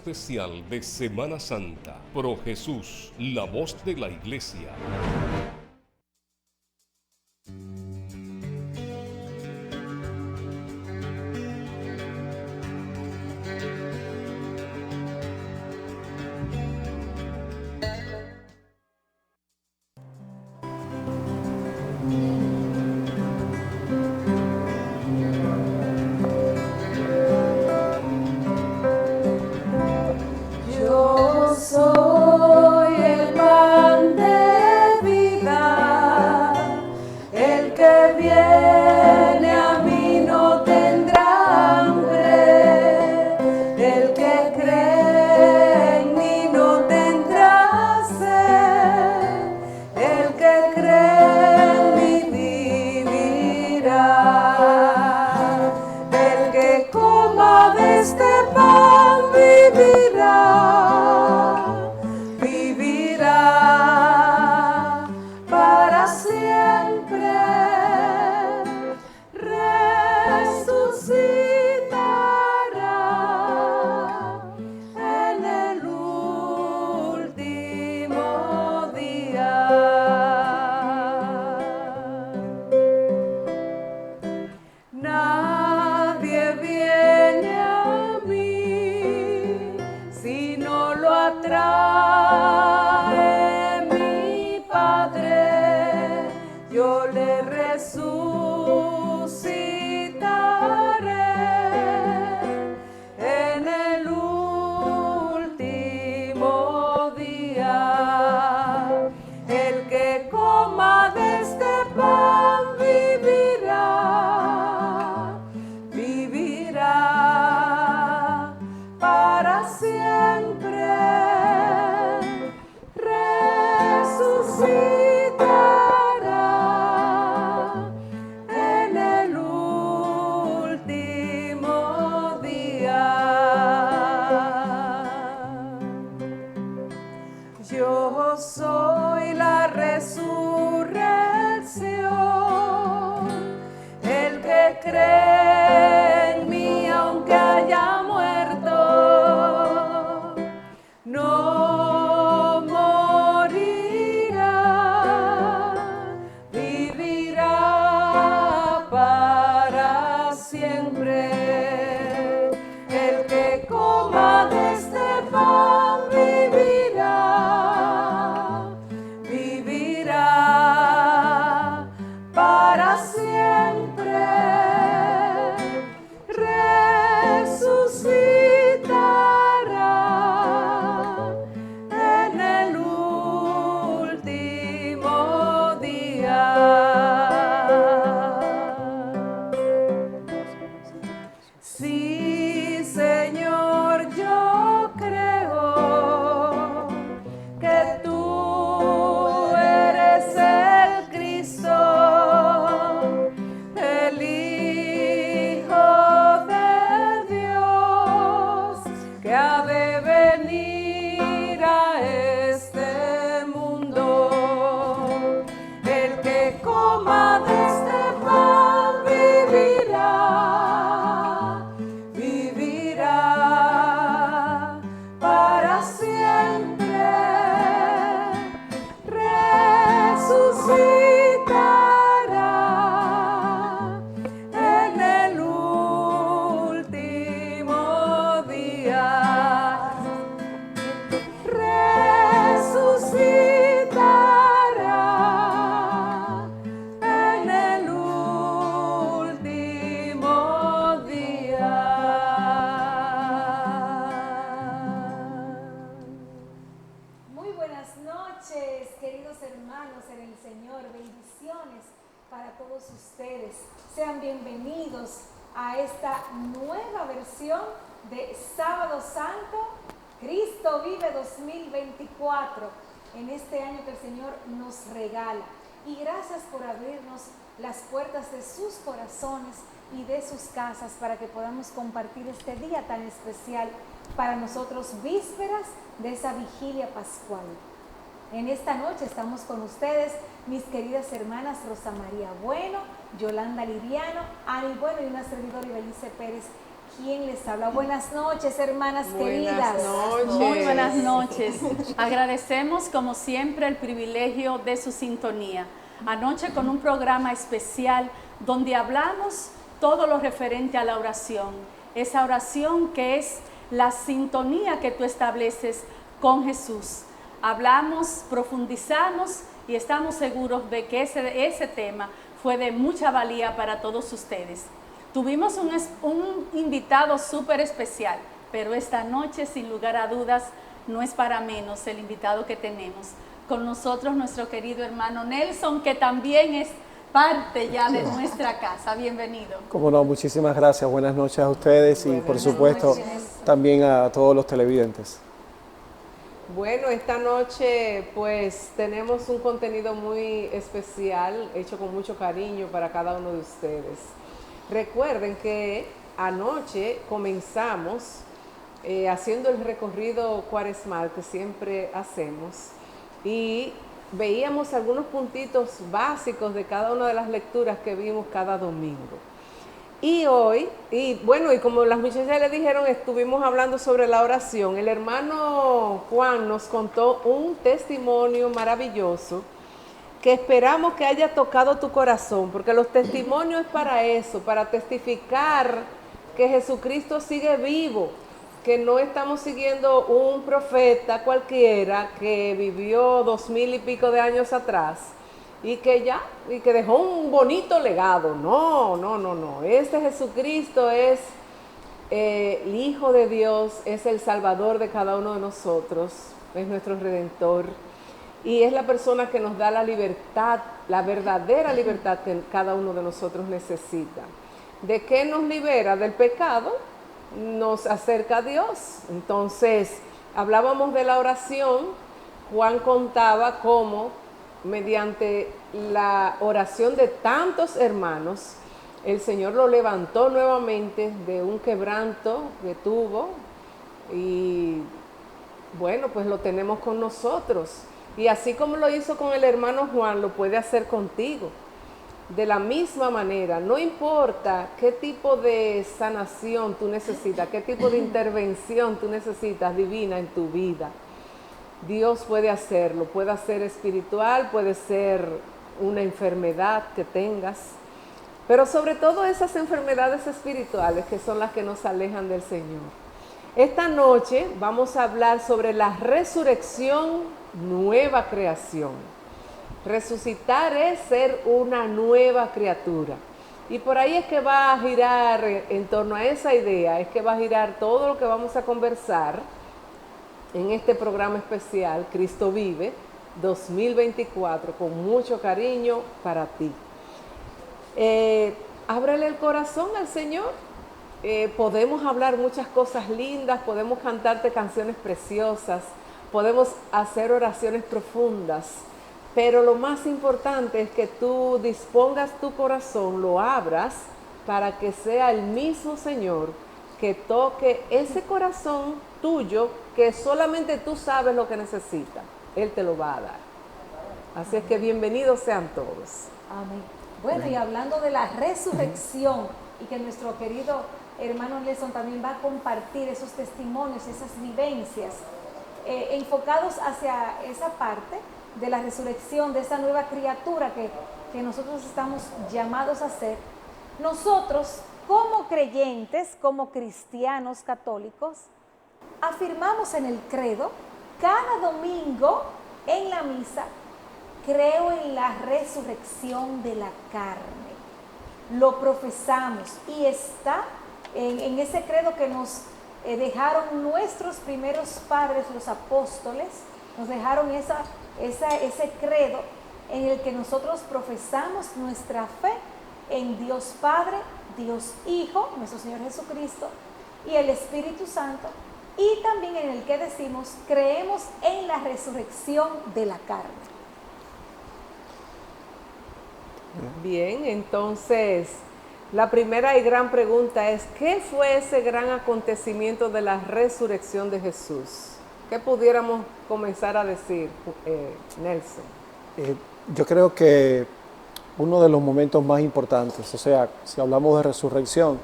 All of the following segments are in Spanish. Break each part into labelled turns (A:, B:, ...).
A: especial de Semana Santa. Pro Jesús, la voz de la Iglesia.
B: Sean bienvenidos a esta nueva versión de Sábado Santo, Cristo Vive 2024, en este año que el Señor nos regala. Y gracias por abrirnos las puertas de sus corazones y de sus casas para que podamos compartir este día tan especial para nosotros, vísperas de esa vigilia pascual. En esta noche estamos con ustedes, mis queridas hermanas Rosa María Bueno, Yolanda Liriano, Ani Bueno y una servidora Ibelice Pérez, ¿Quién les habla? Buenas noches, hermanas queridas.
C: Muy buenas noches. Agradecemos como siempre el privilegio de su sintonía. Anoche con un programa especial donde hablamos todo lo referente a la oración. Esa oración que es la sintonía que tú estableces con Jesús. Hablamos, profundizamos y estamos seguros de que ese tema fue de mucha valía para todos ustedes. Tuvimos un invitado súper especial, pero esta noche, sin lugar a dudas, no es para menos el invitado que tenemos. Con nosotros nuestro querido hermano Nelson, que también es parte ya de nuestra casa. Bienvenido.
D: Como no, muchísimas gracias. Buenas noches a ustedes y por supuesto también a todos los televidentes.
E: Bueno, esta noche pues tenemos un contenido muy especial, hecho con mucho cariño para cada uno de ustedes. Recuerden que anoche comenzamos haciendo el recorrido cuaresmal que siempre hacemos y veíamos algunos puntitos básicos de cada una de las lecturas que vimos cada domingo. Y hoy, y como las muchachas le dijeron, estuvimos hablando sobre la oración. El hermano Juan nos contó un testimonio maravilloso que esperamos que haya tocado tu corazón, porque los testimonios es para eso, para testificar que Jesucristo sigue vivo, que no estamos siguiendo un profeta cualquiera que vivió 2000 y pico de años atrás y que dejó un bonito legado. No. Este Jesucristo es el Hijo de Dios, es el Salvador de cada uno de nosotros, es nuestro Redentor. Y es la persona que nos da la libertad, la verdadera libertad que cada uno de nosotros necesita. ¿De qué nos libera? Del pecado, nos acerca a Dios. Entonces, hablábamos de la oración. Juan contaba cómo, mediante la oración de tantos hermanos, el Señor lo levantó nuevamente de un quebranto que tuvo. Y bueno, pues lo tenemos con nosotros. Y así como lo hizo con el hermano Juan, lo puede hacer contigo. De la misma manera, no importa qué tipo de sanación tú necesitas, qué tipo de intervención tú necesitas divina en tu vida, Dios puede hacerlo. Puede ser espiritual, puede ser una enfermedad que tengas, pero sobre todo esas enfermedades espirituales que son las que nos alejan del Señor. Esta noche vamos a hablar sobre la resurrección, nueva creación. Resucitar es ser una nueva criatura. Y por ahí es que va a girar, en torno a esa idea, es que va a girar todo lo que vamos a conversar en este programa especial, Cristo Vive 2024, con mucho cariño para ti. Ábrele el corazón al Señor. Podemos hablar muchas cosas lindas, podemos cantarte canciones preciosas, podemos hacer oraciones profundas, pero lo más importante es que tú dispongas tu corazón, lo abras para que sea el mismo Señor que toque ese corazón tuyo que solamente tú sabes lo que necesita. Él te lo va a dar. Así es que bienvenidos sean todos.
B: Amén. Bueno, y hablando de la resurrección y que nuestro querido hermano Nelson también va a compartir esos testimonios, esas vivencias, enfocados hacia esa parte de la resurrección, de esa nueva criatura que nosotros estamos llamados a ser. Nosotros, como creyentes, como cristianos católicos, afirmamos en el credo, cada domingo en la misa, creo en la resurrección de la carne. Lo profesamos y está en ese credo que nos dejaron nuestros primeros padres, los apóstoles, nos dejaron ese credo en el que nosotros profesamos nuestra fe en Dios Padre, Dios Hijo, nuestro Señor Jesucristo, y el Espíritu Santo, y también en el que decimos, creemos en la resurrección de la carne.
E: Bien, entonces, la primera y gran pregunta es, ¿qué fue ese gran acontecimiento de la resurrección de Jesús? ¿Qué pudiéramos comenzar a decir, Nelson?
D: Yo creo que uno de los momentos más importantes, o sea, si hablamos de resurrección,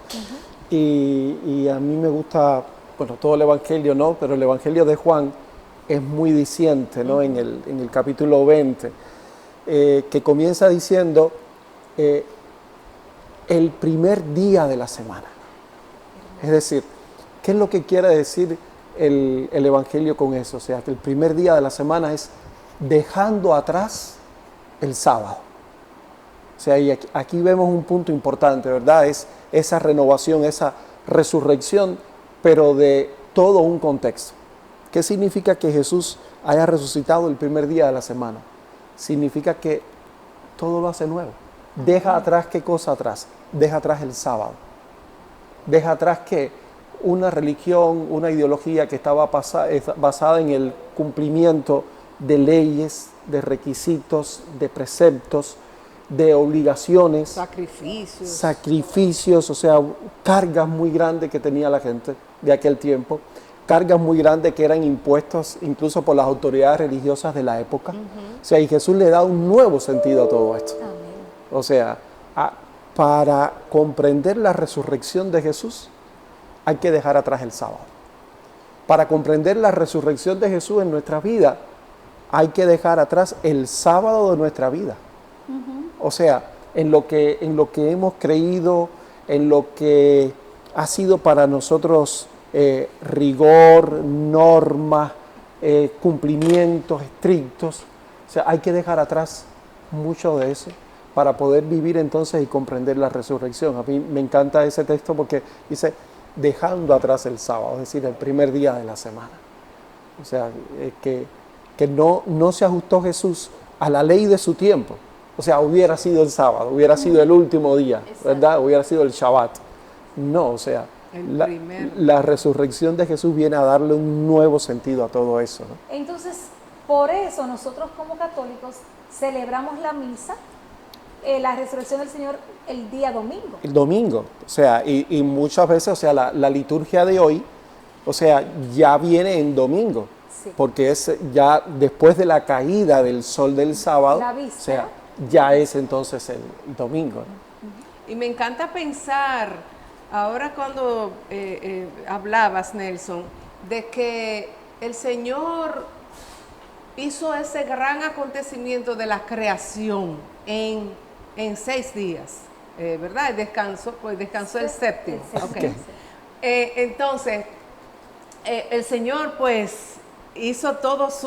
D: y a mí me gusta, bueno, todo el Evangelio no, pero el Evangelio de Juan es muy diciente, ¿no? En el capítulo 20, que comienza diciendo el primer día de la semana. Es decir, ¿qué es lo que quiere decir el Evangelio con eso? O sea, que el primer día de la semana es dejando atrás el sábado. O sea, y aquí vemos un punto importante, ¿verdad? Es esa renovación, esa resurrección, pero de todo un contexto. ¿Qué significa que Jesús haya resucitado el primer día de la semana? Significa que todo lo hace nuevo. Deja atrás, ¿qué cosa atrás? Deja atrás el sábado. Deja atrás que una religión, una ideología que estaba basada en el cumplimiento de leyes, de requisitos, de preceptos, de obligaciones, sacrificios, o sea, cargas muy grandes que tenía la gente de aquel tiempo, cargas muy grandes que eran impuestas incluso por las autoridades religiosas de la época. O sea, y Jesús le da un nuevo sentido a todo esto.
B: Amén.
D: O sea, para comprender la resurrección de Jesús, hay que dejar atrás el sábado. Para comprender la resurrección de Jesús en nuestra vida, hay que dejar atrás el sábado de nuestra vida. O sea, en lo que hemos creído, en lo que ha sido para nosotros rigor, normas, cumplimientos estrictos. O sea, hay que dejar atrás mucho de eso para poder vivir entonces y comprender la resurrección. A mí me encanta ese texto porque dice, dejando atrás el sábado, es decir, el primer día de la semana. O sea, que no se ajustó Jesús a la ley de su tiempo. O sea, hubiera sido el sábado, hubiera sido el último día, ¿verdad? Hubiera sido el Shabbat. No, o sea, la resurrección de Jesús viene a darle un nuevo sentido a todo eso, ¿no?
B: Entonces, por eso nosotros como católicos celebramos la misa, la resurrección del Señor el día domingo.
D: El domingo, o sea, y muchas veces, o sea, la liturgia de hoy, o sea, ya viene en domingo,
B: Sí.
D: porque es ya después de la caída del sol del sábado,
B: La
D: o
B: víspera.
D: sea, ya es entonces el domingo, ¿no?
E: Y me encanta pensar, ahora cuando hablabas, Nelson, de que el Señor hizo ese gran acontecimiento de la creación en 6 días, ¿verdad? Descansó el séptimo. Okay. Entonces, el Señor pues hizo todos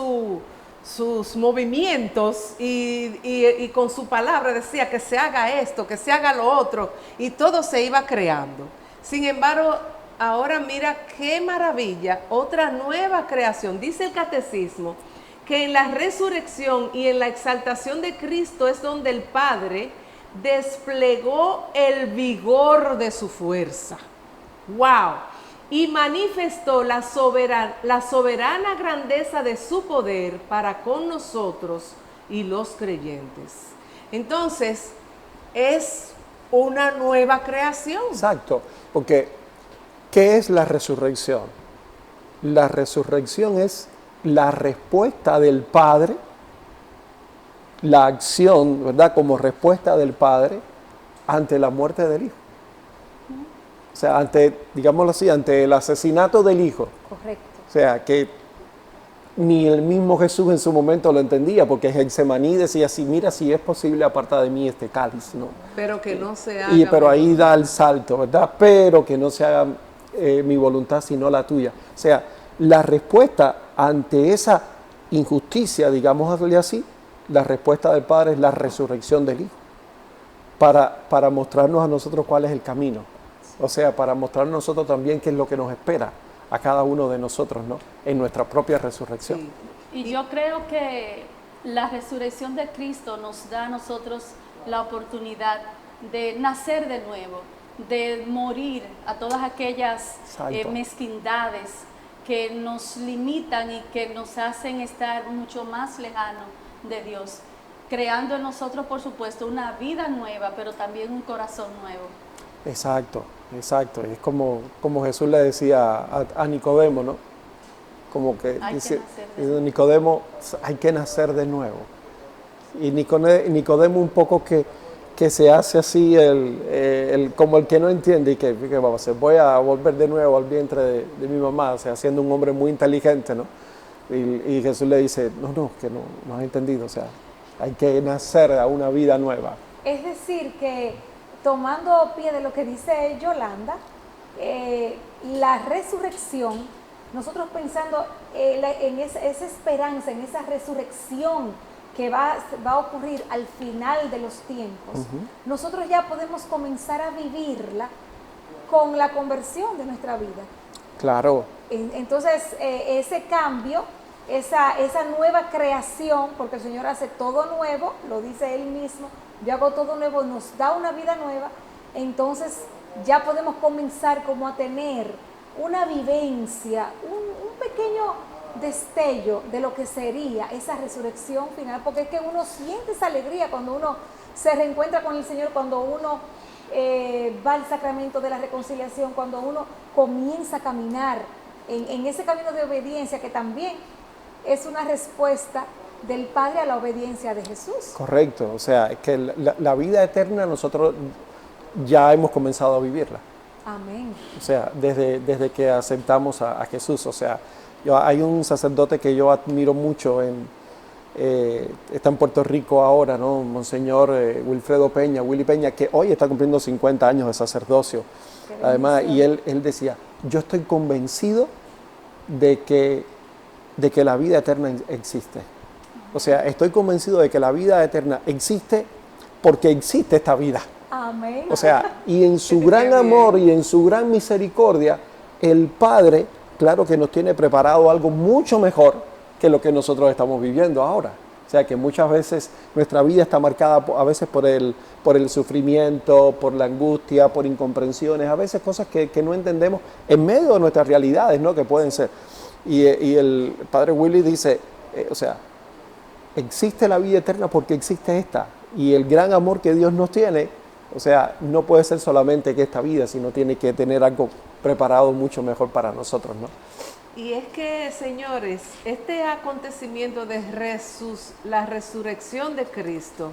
E: sus movimientos y con su palabra decía que se haga esto, que se haga lo otro, y todo se iba creando. Sin embargo, ahora mira qué maravilla, otra nueva creación. Dice el catecismo que en la resurrección y en la exaltación de Cristo es donde el Padre desplegó el vigor de su fuerza. ¡Wow! Y manifestó la soberana grandeza de su poder para con nosotros y los creyentes. Entonces, es una nueva creación.
D: Exacto, porque ¿qué es la resurrección? La resurrección es la respuesta del Padre, la acción, ¿verdad? Como respuesta del Padre ante la muerte del Hijo. O sea, digámoslo así, ante el asesinato del Hijo.
B: Correcto.
D: O sea, que ni el mismo Jesús en su momento lo entendía, porque Getsemaní decía así, mira, si es posible, aparta de mí este cáliz, ¿no?
E: Pero que no se haga.
D: Pero ahí da el salto, ¿verdad? Pero que no se haga mi voluntad, sino la tuya. O sea, la respuesta ante esa injusticia, digámoslo así, la respuesta del Padre es la resurrección del Hijo, para mostrarnos a nosotros cuál es el camino. O sea, para mostrarnos a nosotros también qué es lo que nos espera a cada uno de nosotros, ¿no? En nuestra propia resurrección.
E: Sí.
C: Y yo creo que la resurrección de Cristo nos da a nosotros la oportunidad de nacer de nuevo, de morir a todas aquellas mezquindades que nos limitan y que nos hacen estar mucho más lejanos de Dios, creando en nosotros, por supuesto, una vida nueva, pero también un corazón nuevo.
D: Exacto, exacto. Es como Jesús le decía a Nicodemo, ¿no? Como que dice, Nicodemo, hay que nacer de nuevo. Y Nicodemo un poco que que se hace así como el que no entiende y que vamos a hacer, voy a volver de nuevo al vientre de mi mamá, o sea, siendo un hombre muy inteligente, ¿no? Y Jesús le dice, no, que no has entendido, o sea, hay que nacer a una vida nueva.
B: Es decir, que tomando pie de lo que dice Yolanda, la resurrección, nosotros pensando en esa esperanza, en esa resurrección que va a ocurrir al final de los tiempos, nosotros ya podemos comenzar a vivirla con la conversión de nuestra vida.
D: Claro.
B: Entonces, ese cambio, esa nueva creación, porque el Señor hace todo nuevo, lo dice Él mismo, yo hago todo nuevo, nos da una vida nueva, entonces ya podemos comenzar como a tener una vivencia, un pequeño destello de lo que sería esa resurrección final, porque es que uno siente esa alegría cuando uno se reencuentra con el Señor, cuando uno va al sacramento de la reconciliación, cuando uno comienza a caminar en ese camino de obediencia que también es una respuesta del Padre a la obediencia de Jesús.
D: Correcto, o sea, es que la vida eterna nosotros ya hemos comenzado a vivirla.
B: Amén.
D: O sea, desde que aceptamos a Jesús, o sea, hay un sacerdote que yo admiro mucho, está en Puerto Rico ahora, ¿no? Monseñor Wilfredo Peña, Willy Peña, que hoy está cumpliendo 50 años de sacerdocio. Además, y él decía, yo estoy convencido de que la vida eterna existe. O sea, estoy convencido de que la vida eterna existe porque existe esta vida.
B: Amén.
D: O sea, y en su gran amor y en su gran misericordia, el Padre, claro que nos tiene preparado algo mucho mejor que lo que nosotros estamos viviendo ahora. O sea, que muchas veces nuestra vida está marcada a veces por el sufrimiento, por la angustia, por incomprensiones, a veces cosas que no entendemos en medio de nuestras realidades, ¿no? Que pueden ser. Y el Padre Willy dice, o sea, existe la vida eterna porque existe esta. Y el gran amor que Dios nos tiene, o sea, no puede ser solamente que esta vida, sino tiene que tener algo preparado mucho mejor para nosotros, ¿no?
E: Y es que, señores, este acontecimiento de la resurrección de Cristo,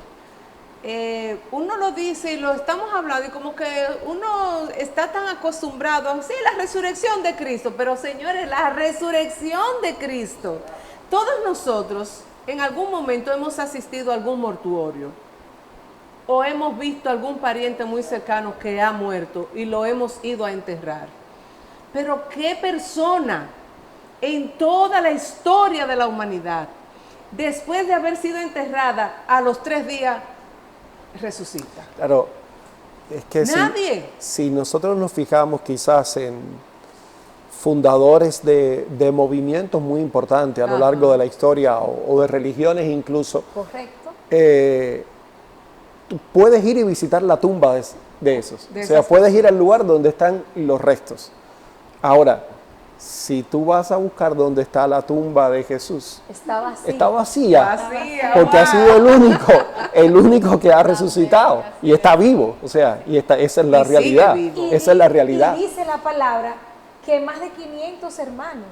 E: uno lo dice y lo estamos hablando y como que uno está tan acostumbrado a, sí, la resurrección de Cristo, pero señores, la resurrección de Cristo, todos nosotros en algún momento hemos asistido a algún mortuorio o hemos visto algún pariente muy cercano que ha muerto y lo hemos ido a enterrar. Pero qué persona en toda la historia de la humanidad, después de haber sido enterrada, a los 3 días resucita.
D: Claro, es que
E: nadie.
D: Si nosotros nos fijamos quizás en fundadores de movimientos muy importantes a lo largo de la historia o de religiones incluso.
B: Correcto.
D: Tú puedes ir y visitar la tumba de esos. O sea, puedes ir al lugar donde están los restos. Ahora, si tú vas a buscar dónde está la tumba de Jesús, está vacía, porque ha sido el único que ha resucitado y está vivo, o sea, esa es la realidad, esa es la realidad.
B: Y dice la palabra que más de 500 hermanos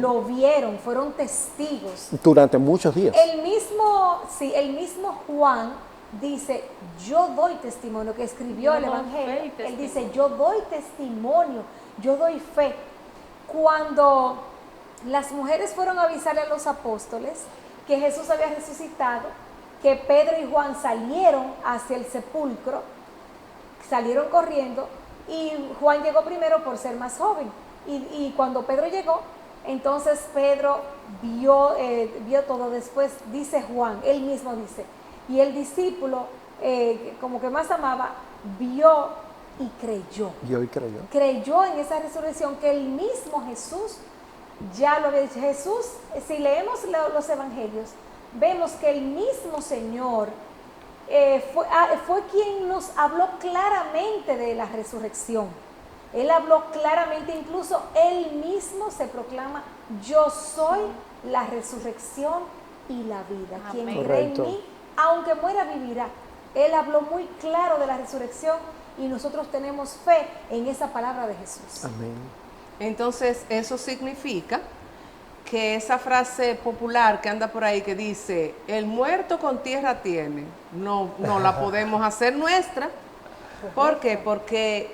B: lo vieron, fueron testigos.
D: Durante muchos días.
B: El mismo Juan dice, yo doy testimonio, que escribió el Evangelio, él dice, yo doy testimonio, yo doy fe. Cuando las mujeres fueron a avisarle a los apóstoles que Jesús había resucitado, que Pedro y Juan salieron hacia el sepulcro, salieron corriendo, y Juan llegó primero por ser más joven. Y cuando Pedro llegó, entonces Pedro vio todo. Después dice Juan, él mismo dice, y el discípulo, como que más amaba, vio y creyó. Creyó en esa resurrección que el mismo Jesús ya lo había dicho. Jesús, si leemos los evangelios, vemos que el mismo Señor fue quien nos habló claramente de la resurrección. Él habló claramente, incluso él mismo se proclama, yo soy la resurrección y la vida.
C: Amén.
B: Quien cree en mí, aunque muera, vivirá. Él habló muy claro de la resurrección y nosotros tenemos fe en esa palabra de Jesús.
D: Amén.
E: Entonces, eso significa que esa frase popular que anda por ahí que dice, el muerto con tierra tiene, no la podemos hacer nuestra. ¿Por qué? Porque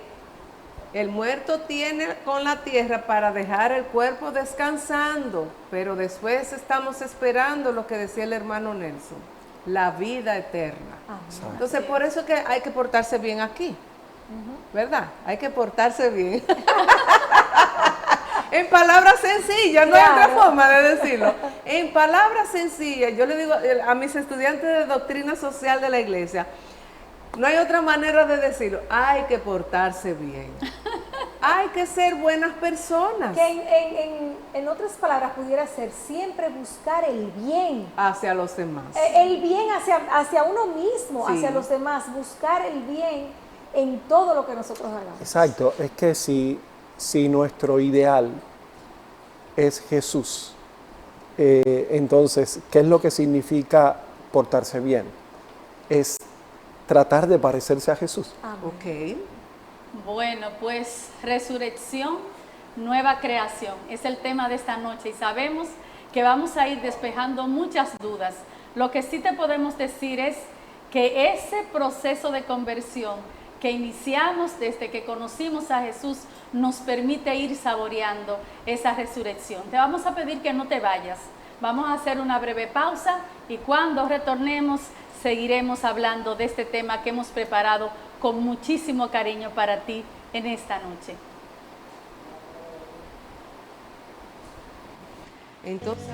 E: el muerto tiene con la tierra para dejar el cuerpo descansando, pero después estamos esperando lo que decía el hermano Nelson, la vida eterna. Entonces, por eso es que hay que portarse bien aquí, ¿verdad? Hay que portarse bien. En palabras sencillas, no hay otra forma de decirlo. En palabras sencillas, yo le digo a mis estudiantes de doctrina social de la iglesia, no hay otra manera de decirlo, hay que portarse bien. Hay que ser buenas personas.
B: Que en otras palabras pudiera ser siempre buscar el bien.
E: Hacia los demás.
B: El bien hacia uno mismo,
E: Sí.
B: hacia los demás. Buscar el bien en todo lo que nosotros hagamos.
D: Exacto, es que si nuestro ideal es Jesús, entonces, ¿qué es lo que significa portarse bien? Es tratar de parecerse a Jesús.
E: Ok.
C: Bueno, pues resurrección, nueva creación, es el tema de esta noche y sabemos que vamos a ir despejando muchas dudas. Lo que sí te podemos decir es que ese proceso de conversión que iniciamos desde que conocimos a Jesús nos permite ir saboreando esa resurrección. Te vamos a pedir que no te vayas. Vamos a hacer una breve pausa y cuando retornemos seguiremos hablando de este tema que hemos preparado con muchísimo cariño para ti en esta noche.
E: Entonces,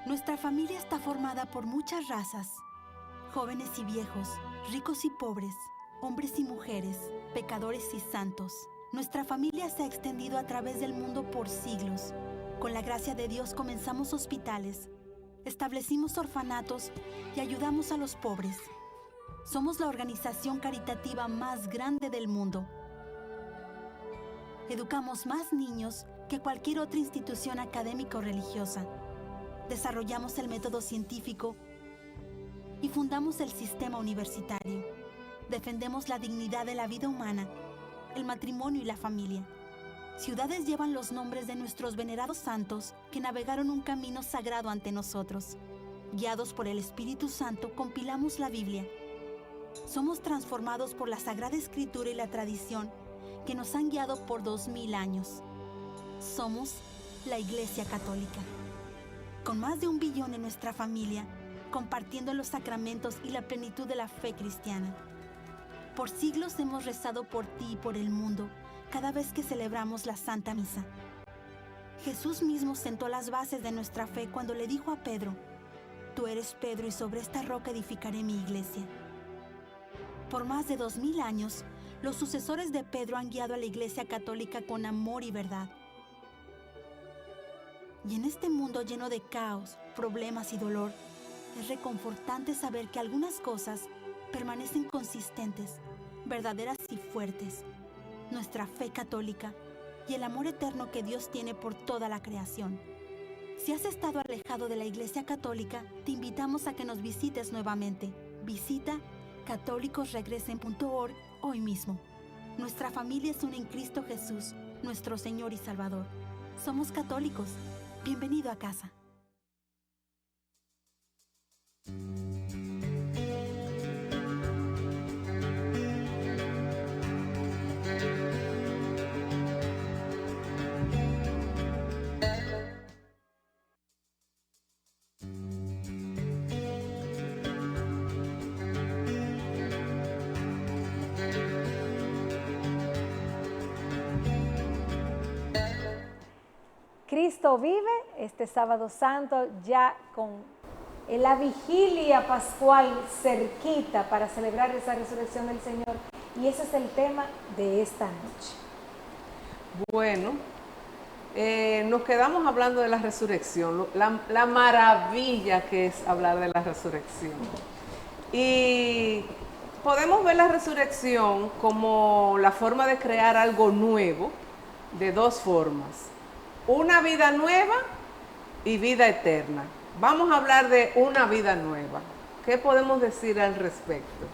F: Nuestra familia está formada por muchas razas, jóvenes y viejos, ricos y pobres, hombres y mujeres, pecadores y santos. Nuestra familia se ha extendido a través del mundo por siglos. Con la gracia de Dios comenzamos hospitales, establecimos orfanatos y ayudamos a los pobres. Somos la organización caritativa más grande del mundo. Educamos más niños que cualquier otra institución académica o religiosa. Desarrollamos el método científico y fundamos el sistema universitario. Defendemos la dignidad de la vida humana, el matrimonio y la familia. Ciudades llevan los nombres de nuestros venerados santos que navegaron un camino sagrado ante nosotros. Guiados por el Espíritu Santo, compilamos la Biblia. Somos transformados por la Sagrada Escritura y la tradición que nos han guiado por 2000 años. Somos la Iglesia Católica. Con más de 1 billón en nuestra familia, compartiendo los sacramentos y la plenitud de la fe cristiana. Por siglos hemos rezado por ti y por el mundo cada vez que celebramos la Santa Misa. Jesús mismo sentó las bases de nuestra fe cuando le dijo a Pedro, tú eres Pedro y sobre esta roca edificaré mi iglesia. Por más de 2000 años, los sucesores de Pedro han guiado a la Iglesia Católica con amor y verdad. Y en este mundo lleno de caos, problemas y dolor, es reconfortante saber que algunas cosas permanecen consistentes, verdaderas y fuertes. Nuestra fe católica y el amor eterno que Dios tiene por toda la creación. Si has estado alejado de la Iglesia Católica, te invitamos a que nos visites nuevamente. Visita católicosregresen.org hoy mismo. Nuestra familia es una en Cristo Jesús, nuestro Señor y Salvador. Somos católicos. Bienvenido a casa.
B: Cristo vive este sábado santo ya con la vigilia pascual cerquita para celebrar esa resurrección del Señor. Y ese es el tema de esta noche.
E: bueno, nos quedamos hablando de la resurrección, la maravilla que es hablar de la resurrección. Y podemos ver la resurrección como la forma de crear algo nuevo de dos formas. Una vida nueva y vida eterna. Vamos a hablar de una vida nueva. ¿Qué podemos decir al respecto?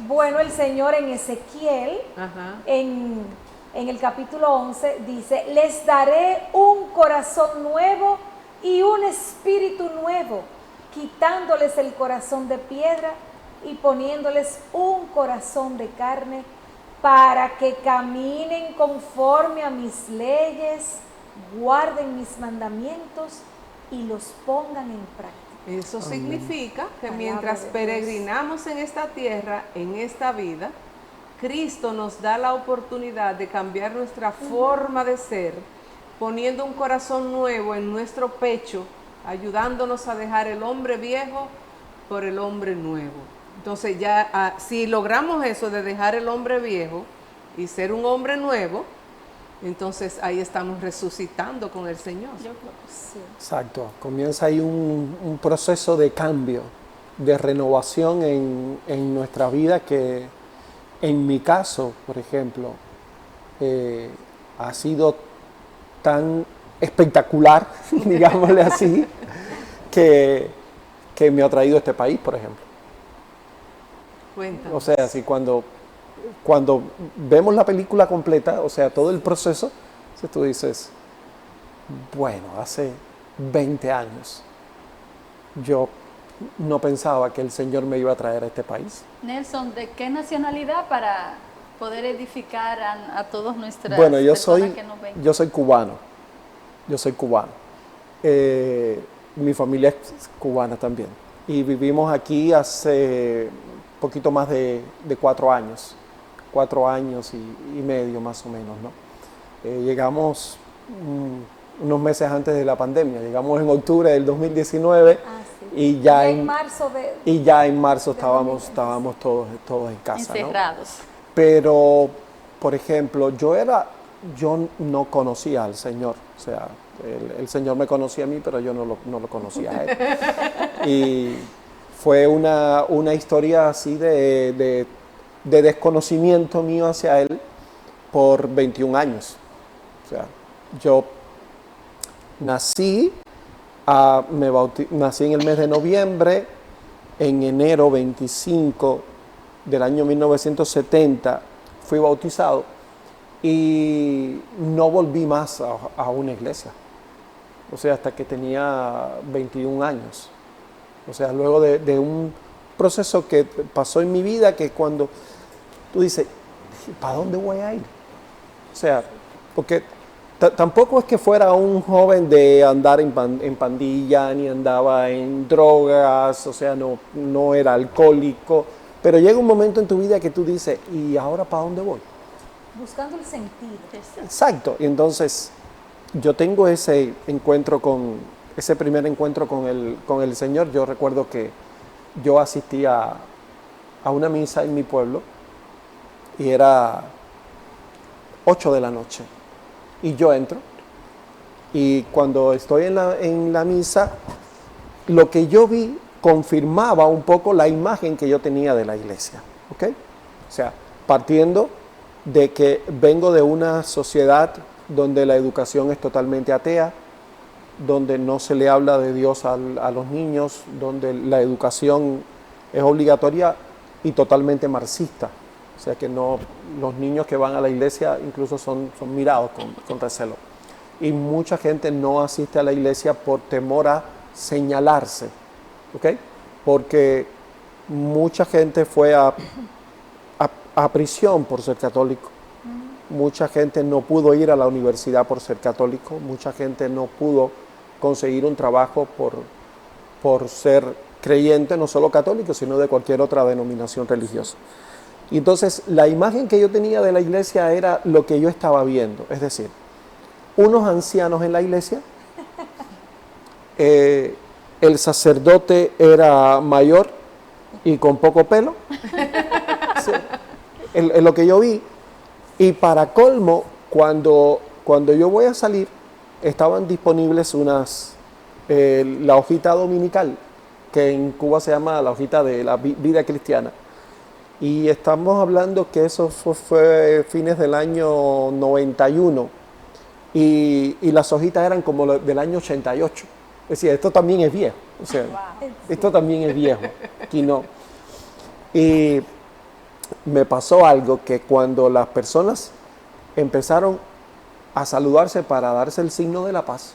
B: Bueno, el Señor en Ezequiel,
E: Ajá.
B: en el capítulo 11, dice, les daré un corazón nuevo y un espíritu nuevo, quitándoles el corazón de piedra y poniéndoles un corazón de carne, para que caminen conforme a mis leyes, guarden mis mandamientos y los pongan en práctica.
E: Eso significa que
B: Palabra
E: mientras
B: de Dios.
E: peregrinamos en esta tierra, en esta vida, Cristo nos da la oportunidad de cambiar nuestra forma de ser, poniendo un corazón nuevo en nuestro pecho, ayudándonos a dejar el hombre viejo por el hombre nuevo. Entonces ya, si logramos eso de dejar el hombre viejo y ser un hombre nuevo, entonces ahí estamos resucitando con el Señor.
B: Yo creo que sí.
D: Exacto, comienza ahí un proceso de cambio, de renovación en nuestra vida que en mi caso, por ejemplo, ha sido tan espectacular, digámosle así, que me ha traído a este país, por ejemplo.
E: Cuéntanos.
D: O sea, si cuando vemos la película completa, o sea, todo el proceso, si tú dices, bueno, hace 20 años yo no pensaba que el Señor me iba a traer a este país.
C: Nelson, ¿de qué nacionalidad para poder edificar a todos nuestras
D: Bueno, yo
C: personas que nos ven?
D: soy cubano. Yo soy cubano. Mi familia es cubana también. Y vivimos aquí hace poquito más de 4 años. 4 años y medio más o menos, ¿no? Llegamos unos meses antes de la pandemia. Llegamos en octubre del 2019
B: sí.
D: y ya
B: en marzo
D: estábamos todos en casa, ¿no?
C: Encerrados.
D: Pero, por ejemplo, yo no conocía al Señor. O sea, el Señor me conocía a mí, pero yo no lo conocía a Él. Y fue una historia así de desconocimiento mío hacia Él por 21 años. O sea, yo nací en el mes de noviembre, en enero 25 del año 1970 fui bautizado y no volví más a una iglesia. O sea, hasta que tenía 21 años. O sea, luego de un proceso que pasó en mi vida, que cuando tú dices, ¿para dónde voy a ir? O sea, porque tampoco es que fuera un joven de andar en pandilla, ni andaba en drogas, o sea, no era alcohólico, pero llega un momento en tu vida que tú dices, ¿y ahora para dónde voy?
B: Buscando el sentido.
D: Exacto, y entonces yo tengo ese primer encuentro con el Señor. Yo recuerdo que yo asistí a una misa en mi pueblo y era 8 de la noche y yo entro y cuando estoy en la misa, lo que yo vi confirmaba un poco la imagen que yo tenía de la iglesia, ¿ok? O sea, partiendo de que vengo de una sociedad donde la educación es totalmente atea, donde no se le habla de Dios a los niños, donde la educación es obligatoria y totalmente marxista. O sea que los niños que van a la iglesia incluso son mirados con recelo. Y mucha gente no asiste a la iglesia por temor a señalarse, ¿ok? Porque mucha gente fue a prisión por ser católico. Mucha gente no pudo ir a la universidad por ser católico. Mucha gente no pudo conseguir un trabajo por ser creyente, no solo católico, sino de cualquier otra denominación religiosa. Y entonces la imagen que yo tenía de la iglesia era lo que yo estaba viendo, es decir, unos ancianos en la iglesia, el sacerdote era mayor y con poco pelo, sí, es lo que yo vi. Y para colmo, cuando yo voy a salir, estaban disponibles la hojita dominical, que en Cuba se llama la hojita de la vida cristiana. Y estamos hablando que eso fue fines del año 91. Y las hojitas eran como del año 88. Es decir, esto también es viejo. O sea, esto también es viejo, aquí no. Y me pasó algo que cuando las personas empezaron a saludarse para darse el signo de la paz,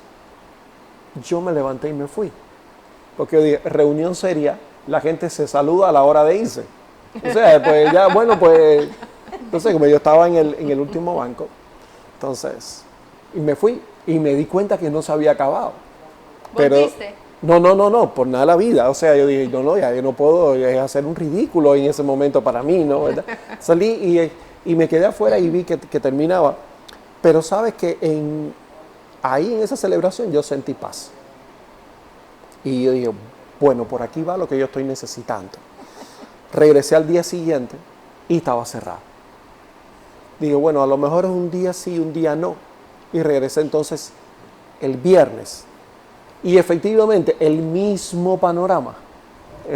D: yo me levanté y me fui. Porque yo dije, reunión seria, la gente se saluda a la hora de irse. O sea, pues ya, bueno, pues, entonces como yo estaba en el último banco, entonces, y me fui y me di cuenta que no se había acabado. Pero,
C: ¿Volviste?
D: no, por nada la vida. O sea, yo dije, no, ya yo no puedo hacer un ridículo en ese momento para mí, ¿no? ¿Verdad? Salí y me quedé afuera y vi que terminaba. Pero sabes que ahí en esa celebración yo sentí paz. Y yo dije, bueno, por aquí va lo que yo estoy necesitando. Regresé al día siguiente y estaba cerrado. Digo, bueno, a lo mejor es un día sí, un día no. Y regresé entonces el viernes. Y efectivamente, el mismo panorama.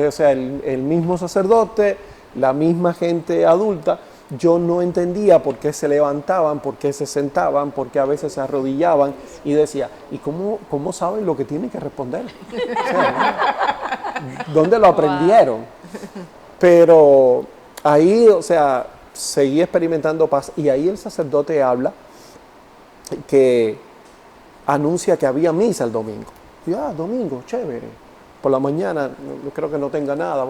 D: O sea, el mismo sacerdote, la misma gente adulta. Yo no entendía por qué se levantaban, por qué se sentaban, por qué a veces se arrodillaban. Y decía, ¿y cómo saben lo que tienen que responder? O sea, ¿dónde lo aprendieron? Pero ahí, o sea, seguí experimentando paz. Y ahí el sacerdote habla que anuncia que había misa el domingo. Y domingo, chévere. Por la mañana, no creo que no tenga nada.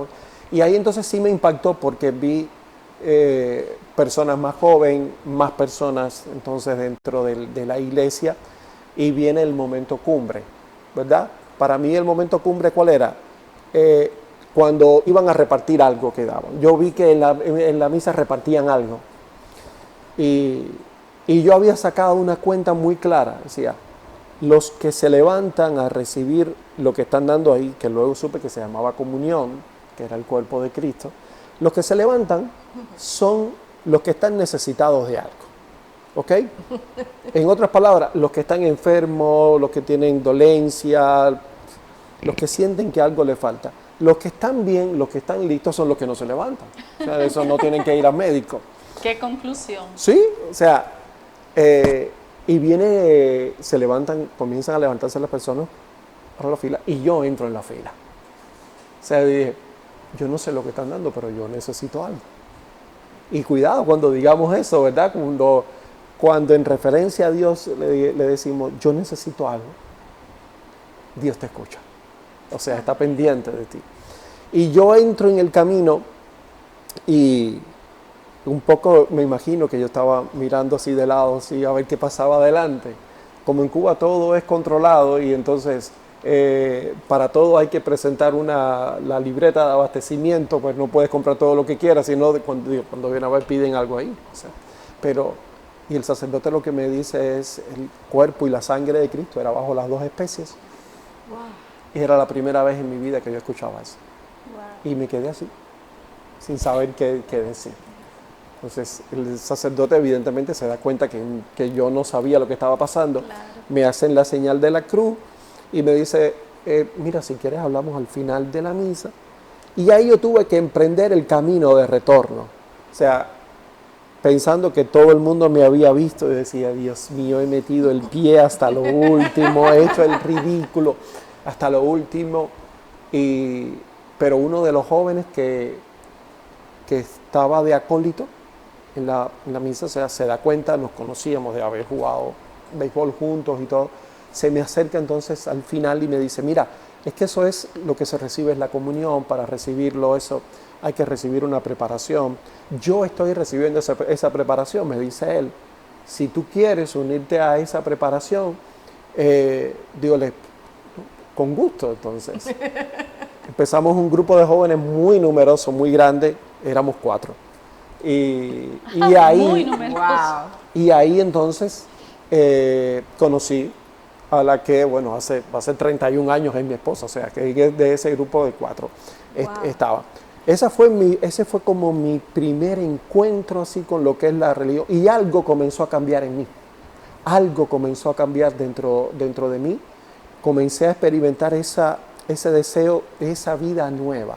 D: Y ahí entonces sí me impactó porque vi personas más jóvenes, más personas entonces dentro de la iglesia, y viene el momento cumbre, ¿verdad? Para mí el momento cumbre, ¿cuál era? Cuando iban a repartir algo que daban. Yo vi que en la misa repartían algo. Y yo había sacado una cuenta muy clara, decía, los que se levantan a recibir lo que están dando ahí, que luego supe que se llamaba comunión, que era el cuerpo de Cristo, los que se levantan son los que están necesitados de algo, ¿ok? En otras palabras, los que están enfermos, los que tienen dolencia, los que sienten que algo les falta. Los que están bien, los que están listos son los que no se levantan. O sea, esos no tienen que ir al médico.
C: ¿Qué conclusión?
D: Sí, o sea, y se levantan, comienzan a levantarse las personas para la fila y yo entro en la fila. O sea, dije, yo no sé lo que están dando, pero yo necesito algo. Y cuidado cuando digamos eso, ¿verdad? Cuando en referencia a Dios le decimos, yo necesito algo, Dios te escucha. O sea, está pendiente de ti. Y yo entro en el camino y un poco me imagino que yo estaba mirando así de lado, así a ver qué pasaba adelante. Como en Cuba todo es controlado y entonces para todo hay que presentar la libreta de abastecimiento, pues no puedes comprar todo lo que quieras, sino cuando viene a ver piden algo ahí. O sea, y el sacerdote lo que me dice es el cuerpo y la sangre de Cristo era bajo las dos especies. Wow. Y era la primera vez en mi vida que yo escuchaba eso. Wow. Y me quedé así, sin saber qué decir. Entonces el sacerdote evidentemente se da cuenta que yo no sabía lo que estaba pasando. Claro. Me hacen la señal de la cruz y me dice, mira, si quieres hablamos al final de la misa. Y ahí yo tuve que emprender el camino de retorno. O sea, pensando que todo el mundo me había visto y decía, Dios mío, he metido el pie hasta lo último, he hecho el ridículo hasta lo último. Pero uno de los jóvenes que estaba de acólito en la misa, o sea, se da cuenta, nos conocíamos de haber jugado béisbol juntos y todo, se me acerca entonces al final y me dice, mira, es que eso es lo que se recibe, es la comunión. Para recibirlo eso hay que recibir una preparación. Yo estoy recibiendo esa preparación, me dice él. Si tú quieres unirte a esa preparación, dígole, con gusto. Entonces empezamos un grupo de jóvenes muy numeroso, muy grande, éramos 4. Y ahí entonces conocí a la que, bueno, va a ser 31 años es mi esposa, o sea, que de ese grupo de 4 estaba. Ese fue como mi primer encuentro así con lo que es la religión, y algo comenzó a cambiar en mí. Algo comenzó a cambiar dentro de mí. Comencé a experimentar ese deseo, esa vida nueva.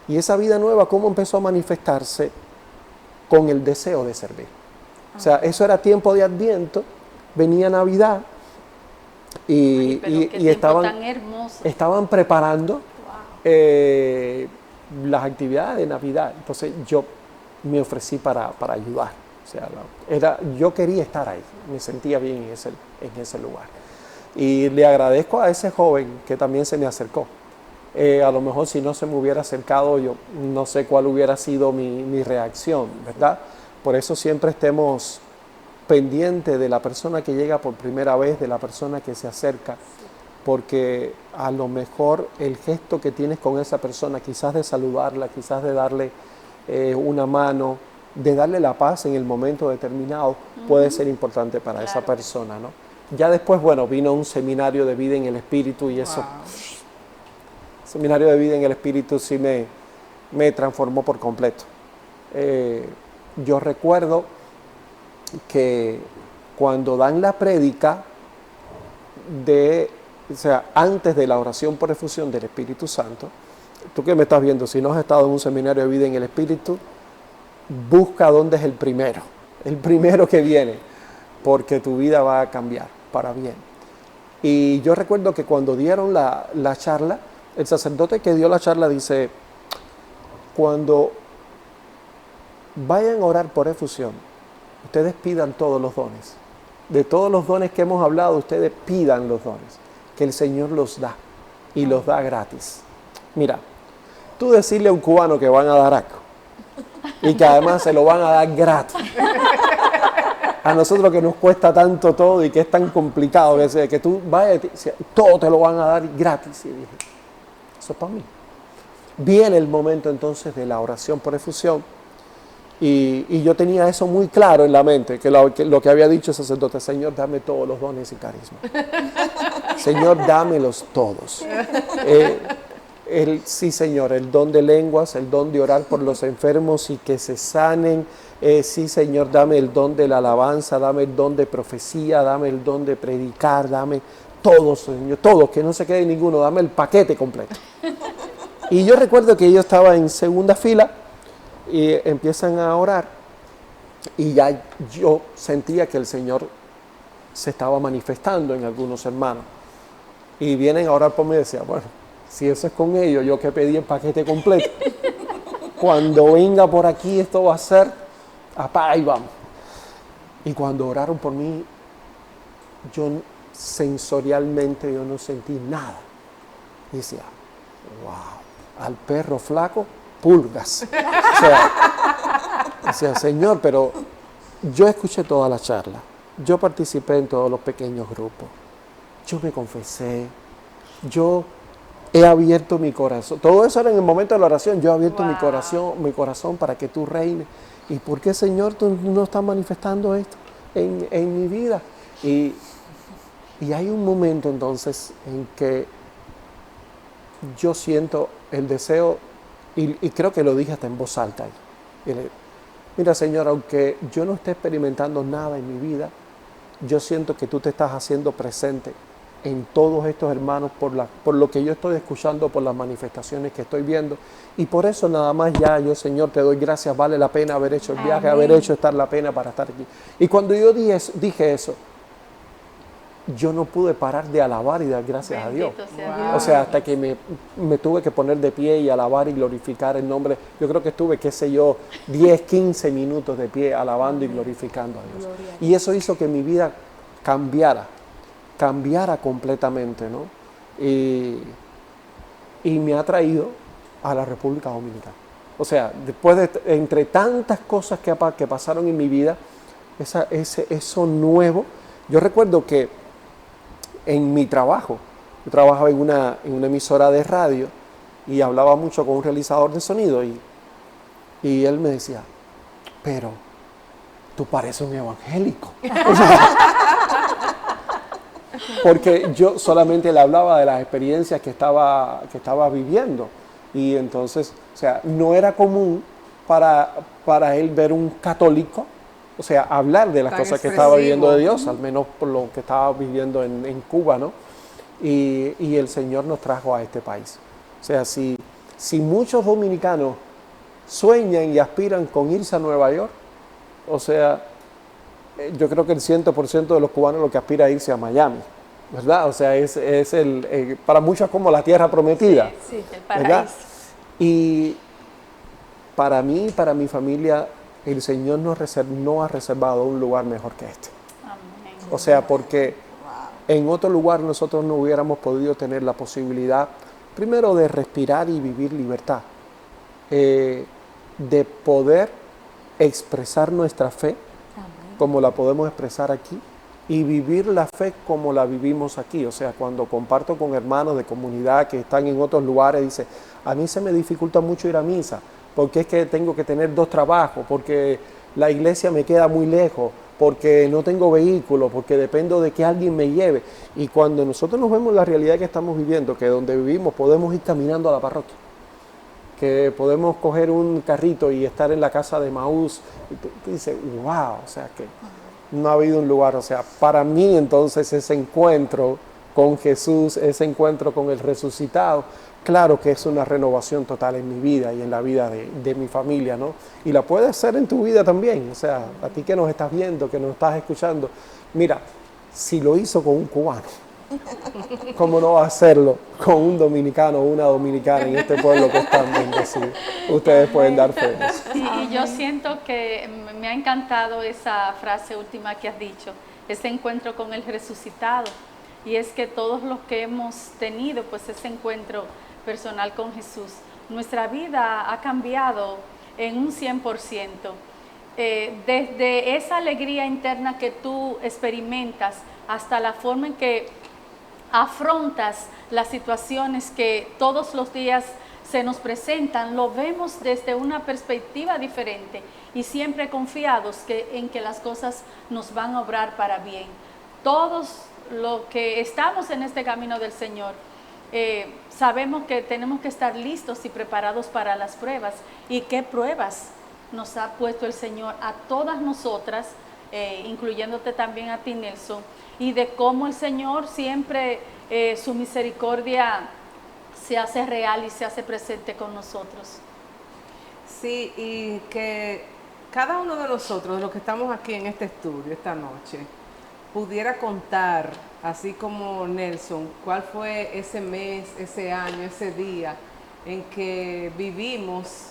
D: Y esa vida nueva, ¿cómo empezó a manifestarse? Con el deseo de servir. O sea, eso era tiempo de Adviento, venía Navidad,
C: Ay, pero qué tiempo
D: estaban,
C: tan hermoso.
D: estaban preparando las actividades de Navidad. Entonces yo me ofrecí para ayudar. O sea, yo quería estar ahí, me sentía bien en ese lugar. Y le agradezco a ese joven que también se me acercó. A lo mejor si no se me hubiera acercado, yo no sé cuál hubiera sido mi reacción, ¿verdad? Por eso siempre estemos pendientes de la persona que llega por primera vez, de la persona que se acerca, porque a lo mejor el gesto que tienes con esa persona, quizás de saludarla, quizás de darle una mano, de darle la paz en el momento determinado, puede ser importante para esa persona, ¿no? Ya después, bueno, vino un seminario de vida en el Espíritu y eso, seminario de vida en el Espíritu sí me transformó por completo. Yo recuerdo que cuando dan la prédica o sea, antes de la oración por efusión del Espíritu Santo, tú que me estás viendo, si no has estado en un seminario de vida en el Espíritu, busca dónde es el primero que viene, porque tu vida va a cambiar para bien. Y yo recuerdo que cuando dieron la charla, el sacerdote que dio la charla dice, cuando vayan a orar por efusión, ustedes pidan todos los dones. De todos los dones que hemos hablado, ustedes pidan los dones, que el Señor los da, y los da gratis. Mira, tú decirle a un cubano que van a dar algo, y que además se lo van a dar gratis. A nosotros que nos cuesta tanto todo y que es tan complicado, que tú vayas, todo te lo van a dar gratis. Y dije, eso es para mí. Viene el momento entonces de la oración por efusión y yo tenía eso muy claro en la mente, que lo que había dicho el sacerdote, Señor, dame todos los dones y carismas. Señor, dámelos todos. Sí, Señor, el don de lenguas, el don de orar por los enfermos y que se sanen. Sí, Señor, dame el don de la alabanza, dame el don de profecía, dame el don de predicar, dame todo, Señor, todo, que no se quede ninguno, dame el paquete completo. Y yo recuerdo que yo estaba en segunda fila y empiezan a orar y ya yo sentía que el Señor se estaba manifestando en algunos hermanos. Y vienen a orar por mí y decía, bueno, si eso es con ellos, yo que pedí el paquete completo. Cuando venga por aquí esto va a ser, apaga y vamos. Y cuando oraron por mí, yo sensorialmente yo no sentí nada. Y decía, wow, al perro flaco, pulgas. O sea, Señor, pero yo escuché toda la charla. Yo participé en todos los pequeños grupos. Yo me confesé. Yo he abierto mi corazón. Todo eso era en el momento de la oración. Yo he abierto mi corazón para que tú reines. ¿Y por qué, Señor, tú no estás manifestando esto en mi vida? Y hay un momento entonces en que yo siento el deseo, y creo que lo dije hasta en voz alta. Mira, Señor, aunque yo no esté experimentando nada en mi vida, yo siento que tú te estás haciendo presente en todos estos hermanos por lo que yo estoy escuchando, por las manifestaciones que estoy viendo. Y por eso nada más ya yo, Señor, te doy gracias, vale la pena haber hecho el viaje, haber hecho la pena para estar aquí. Y cuando yo dije eso, yo no pude parar de alabar y dar gracias a Dios. O sea, hasta que me tuve que poner de pie y alabar y glorificar el nombre. Yo creo que estuve, 10, 15 minutos de pie alabando y glorificando a Dios. Y eso hizo que mi vida cambiara completamente, ¿no? Y me ha traído a la República Dominicana. O sea, después de entre tantas cosas que pasaron en mi vida, eso nuevo. Yo recuerdo que en mi trabajo, yo trabajaba en una emisora de radio y hablaba mucho con un realizador de sonido y él me decía, pero tú pareces un evangélico. O sea, porque yo solamente le hablaba de las experiencias que estaba viviendo. Y entonces, o sea, no era común para él ver un católico, o sea, hablar de las cosas que estaba viviendo de Dios, al menos por lo que estaba viviendo en Cuba, ¿no? Y el Señor nos trajo a este país. O sea, si muchos dominicanos sueñan y aspiran con irse a Nueva York, o sea, yo creo que el 100% de los cubanos lo que aspira a irse a Miami. ¿verdad? O sea, para muchos es como la tierra prometida.
C: Sí, el
D: ¿verdad?
C: paraíso.
D: Y para mí y para mi familia, el Señor no ha reservado un lugar mejor que este.
C: Amén.
D: O sea, porque en otro lugar nosotros no hubiéramos podido tener la posibilidad, primero, de respirar y vivir libertad, de poder expresar nuestra fe como la podemos expresar aquí y vivir la fe como la vivimos aquí. O sea, cuando comparto con hermanos de comunidad que están en otros lugares, dice, a mí se me dificulta mucho ir a misa, porque es que tengo que tener 2 trabajos, porque la iglesia me queda muy lejos, porque no tengo vehículo, porque dependo de que alguien me lleve. Y cuando nosotros nos vemos la realidad que estamos viviendo, que donde vivimos podemos ir caminando a la parroquia, que podemos coger un carrito y estar en la casa de Maús, y tú dices, wow, o sea que no ha habido un lugar. O sea, para mí entonces ese encuentro con Jesús, ese encuentro con el resucitado, claro que es una renovación total en mi vida y en la vida de mi familia, ¿no? Y la puedes hacer en tu vida también. O sea, a ti que nos estás viendo, que nos estás escuchando, mira, si lo hizo con un cubano, ¿cómo no va a hacerlo con un dominicano o una dominicana en este pueblo que es tan bendecido? Ustedes pueden dar fe de eso.
C: Y yo siento que me ha encantado esa frase última que has dicho, ese encuentro con el resucitado. Y es que todos los que hemos tenido pues ese encuentro personal con Jesús, nuestra vida ha cambiado en un 100%. Desde esa alegría interna que tú experimentas hasta la forma en que afrontas las situaciones que todos los días se nos presentan, lo vemos desde una perspectiva diferente y siempre confiados en que las cosas nos van a obrar para bien. Todos los que estamos en este camino del Señor, sabemos que tenemos que estar listos y preparados para las pruebas. ¿Y qué pruebas nos ha puesto el Señor a todas nosotras, incluyéndote también a ti, Nelson? Y de cómo el Señor siempre, su misericordia se hace real y se hace presente con nosotros.
E: Sí, y que cada uno de nosotros, los que estamos aquí en este estudio esta noche, pudiera contar, así como Nelson, cuál fue ese mes, ese año, ese día en que vivimos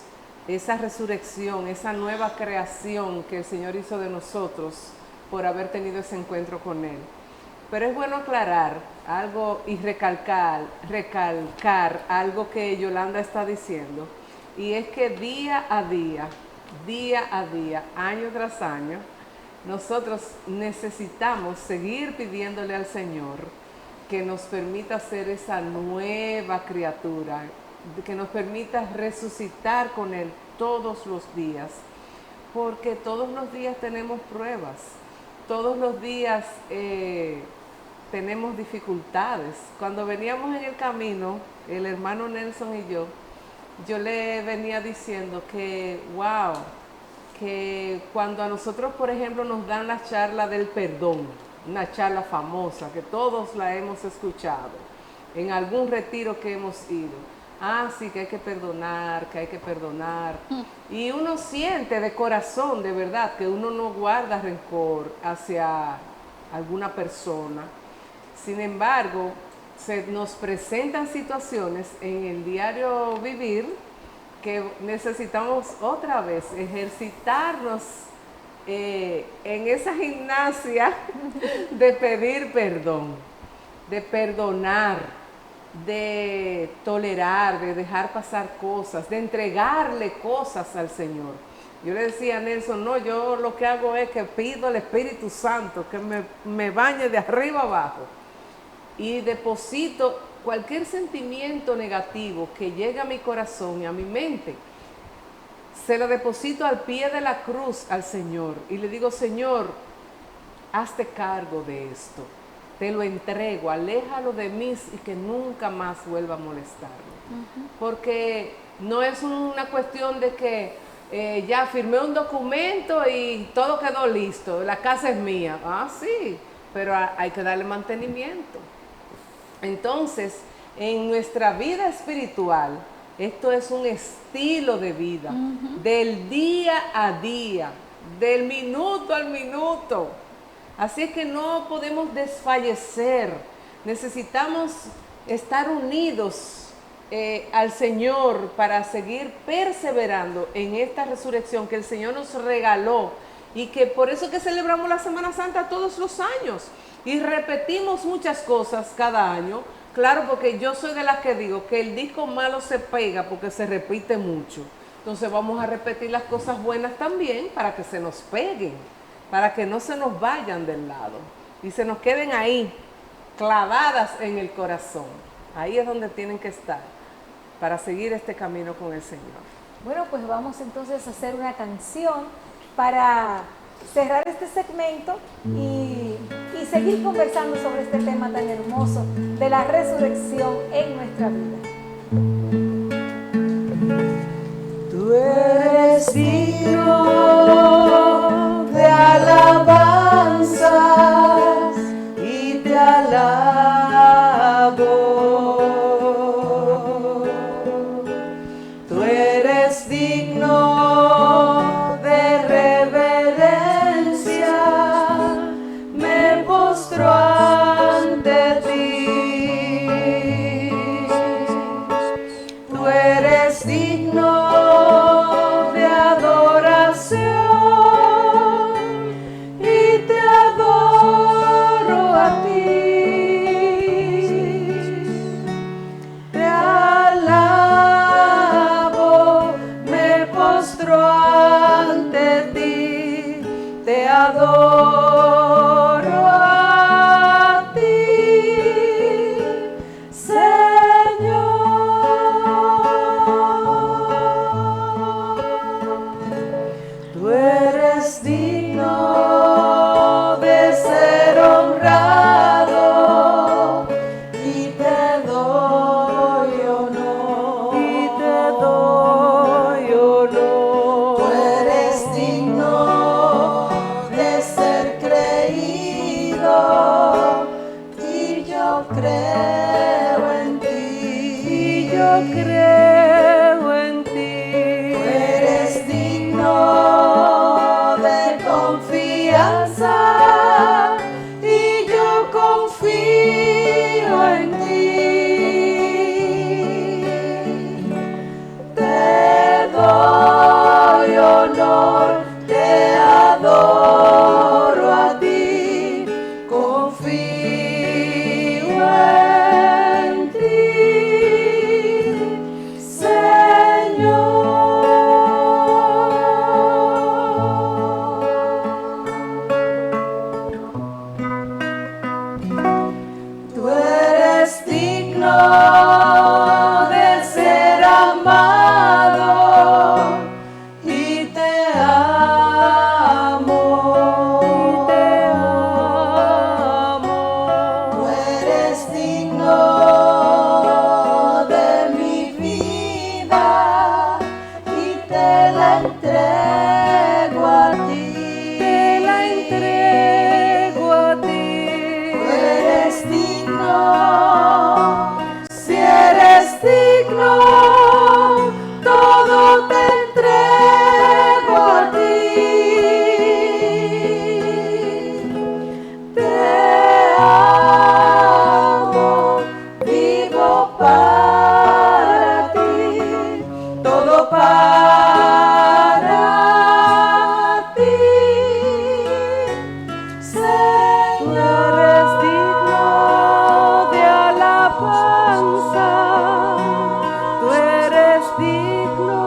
E: esa resurrección, esa nueva creación que el Señor hizo de nosotros por haber tenido ese encuentro con Él. Pero es bueno aclarar algo y recalcar algo que Yolanda está diciendo, y es que día a día, año tras año, nosotros necesitamos seguir pidiéndole al Señor que nos permita ser esa nueva criatura, que nos permita resucitar con Él todos los días, porque todos los días tenemos pruebas, todos los días tenemos dificultades. Cuando veníamos en el camino, el hermano Nelson y yo le venía diciendo que, wow, que cuando a nosotros, por ejemplo, nos dan la charla del perdón, una charla famosa que todos la hemos escuchado en algún retiro que hemos ido. Sí, que hay que perdonar, Y uno siente de corazón, de verdad, que uno no guarda rencor hacia alguna persona. Sin embargo, se nos presentan situaciones en el diario vivir que necesitamos otra vez ejercitarnos en esa gimnasia de pedir perdón, de perdonar, de tolerar, de dejar pasar cosas, de entregarle cosas al Señor. Yo le decía a Nelson, no, yo lo que hago es que pido al Espíritu Santo que me bañe de arriba abajo y deposito cualquier sentimiento negativo que llegue a mi corazón y a mi mente, se lo deposito al pie de la cruz al Señor y le digo, Señor, hazte cargo de esto, te lo entrego, aléjalo de mí y que nunca más vuelva a molestarme. Porque no es una cuestión de que ya firmé un documento y todo quedó listo, la casa es mía. Sí, pero hay que darle mantenimiento. Entonces, en nuestra vida espiritual, esto es un estilo de vida, del día a día, del minuto al minuto. Así es que no podemos desfallecer, necesitamos estar unidos al Señor para seguir perseverando en esta resurrección que el Señor nos regaló, y que por eso que celebramos la Semana Santa todos los años y repetimos muchas cosas cada año. Claro, porque yo soy de las que digo que el disco malo se pega porque se repite mucho. Entonces vamos a repetir las cosas buenas también para que se nos peguen, para que no se nos vayan del lado y se nos queden ahí, clavadas en el corazón. Ahí es donde tienen que estar para seguir este camino con el Señor.
B: Bueno, pues vamos entonces a hacer una canción para cerrar este segmento y seguir conversando sobre este tema tan hermoso de la resurrección en nuestra vida.
E: Tú eres digno de alabanzas y te alabo. Tú eres digno de reverencia, me postro ante ti. Tú eres digno de adoración y te adoro a ti. Te alabo, me postro ante ti, te adoro a ti, Señor. Tú eres digno de ser honrado y te doy honor. Y te doy honor. Tú eres digno de ser creído y yo creo en ti. Y yo creo en ti. Tú eres digno de confianza y yo confío en ti. Te doy honor, te adoro a ti, confío en ti, Señor. Tú eres digno de ser amado y te amo. Te amo. Tú eres digno de mi vida y te la entrego a ti. Te la entrego a ti. Tú eres digno, si eres digno, todo te entrego a ti. Te amo, vivo para ti, todo para ti, Señor. Eres digno de alabanza, tú eres digno.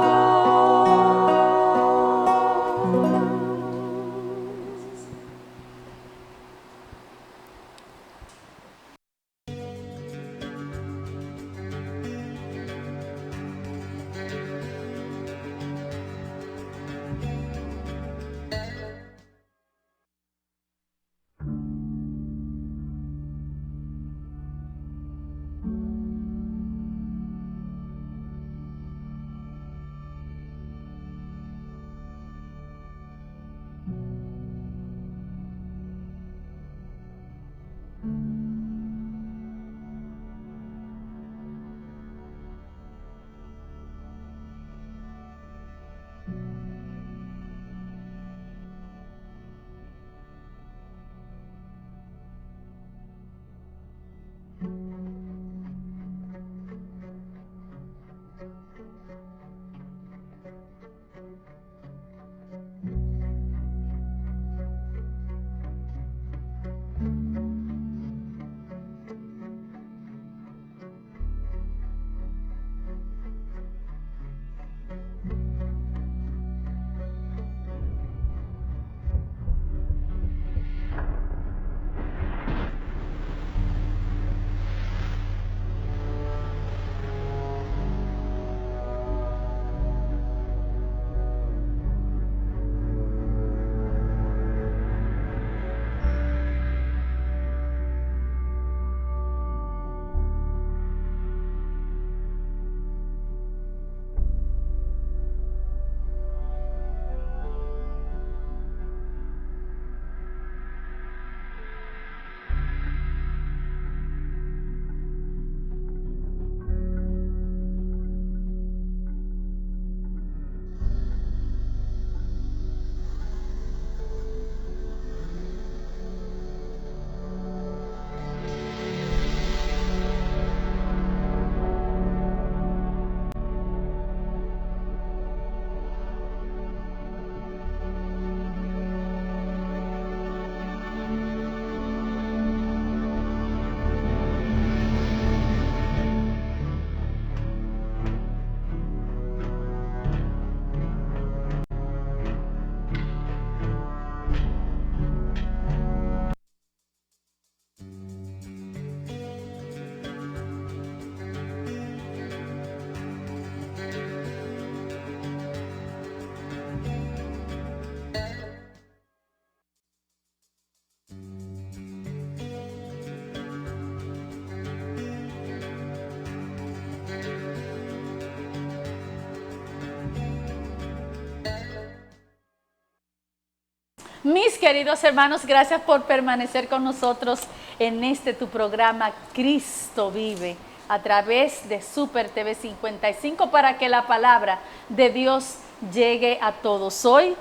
C: Mis queridos hermanos, gracias por permanecer con nosotros en este tu programa Cristo Vive a través de Super TV 55 para que la palabra de Dios llegue a todos. Hoy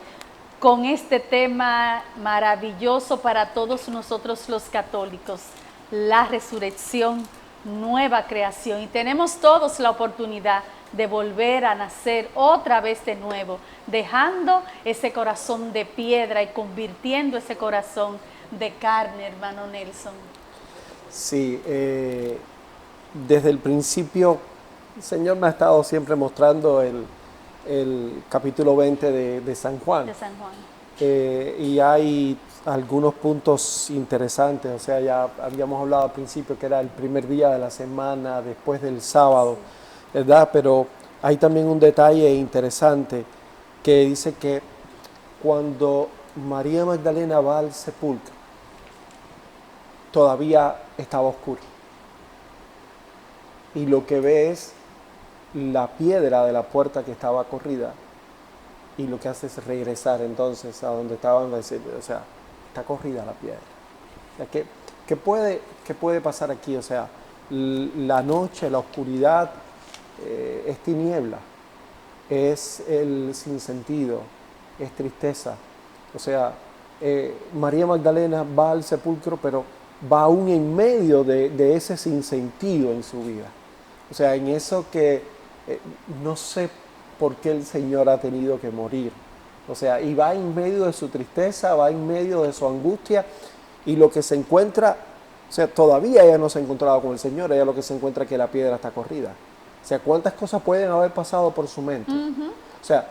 C: con este tema maravilloso para todos nosotros los católicos, la resurrección, nueva creación. Y tenemos todos la oportunidad de volver a nacer otra vez de nuevo, dejando ese corazón de piedra y convirtiendo ese corazón de carne, hermano Nelson.
D: Sí, desde el principio el Señor me ha estado siempre mostrando el capítulo 20 de San Juan.
C: De San Juan.
D: Y hay algunos puntos interesantes, o sea, ya habíamos hablado al principio que era el primer día de la semana, después del sábado, ¿verdad? Pero hay también un detalle interesante que dice que cuando María Magdalena va al sepulcro, todavía estaba oscuro. Y lo que ve es la piedra de la puerta que estaba corrida. Y lo que hace es regresar entonces a donde estaban, o sea, está corrida la piedra. O sea, ¿qué puede pasar aquí? O sea, la noche, la oscuridad, es tiniebla, es el sinsentido, es tristeza. O sea, María Magdalena va al sepulcro, pero va aún en medio de ese sinsentido en su vida. O sea, en eso que no sé por qué el Señor ha tenido que morir. O sea, y va en medio de su tristeza, va en medio de su angustia, y lo que se encuentra, o sea, todavía ella no se ha encontrado con el Señor, ella lo que se encuentra es que la piedra está corrida. O sea, ¿cuántas cosas pueden haber pasado por su mente? O sea,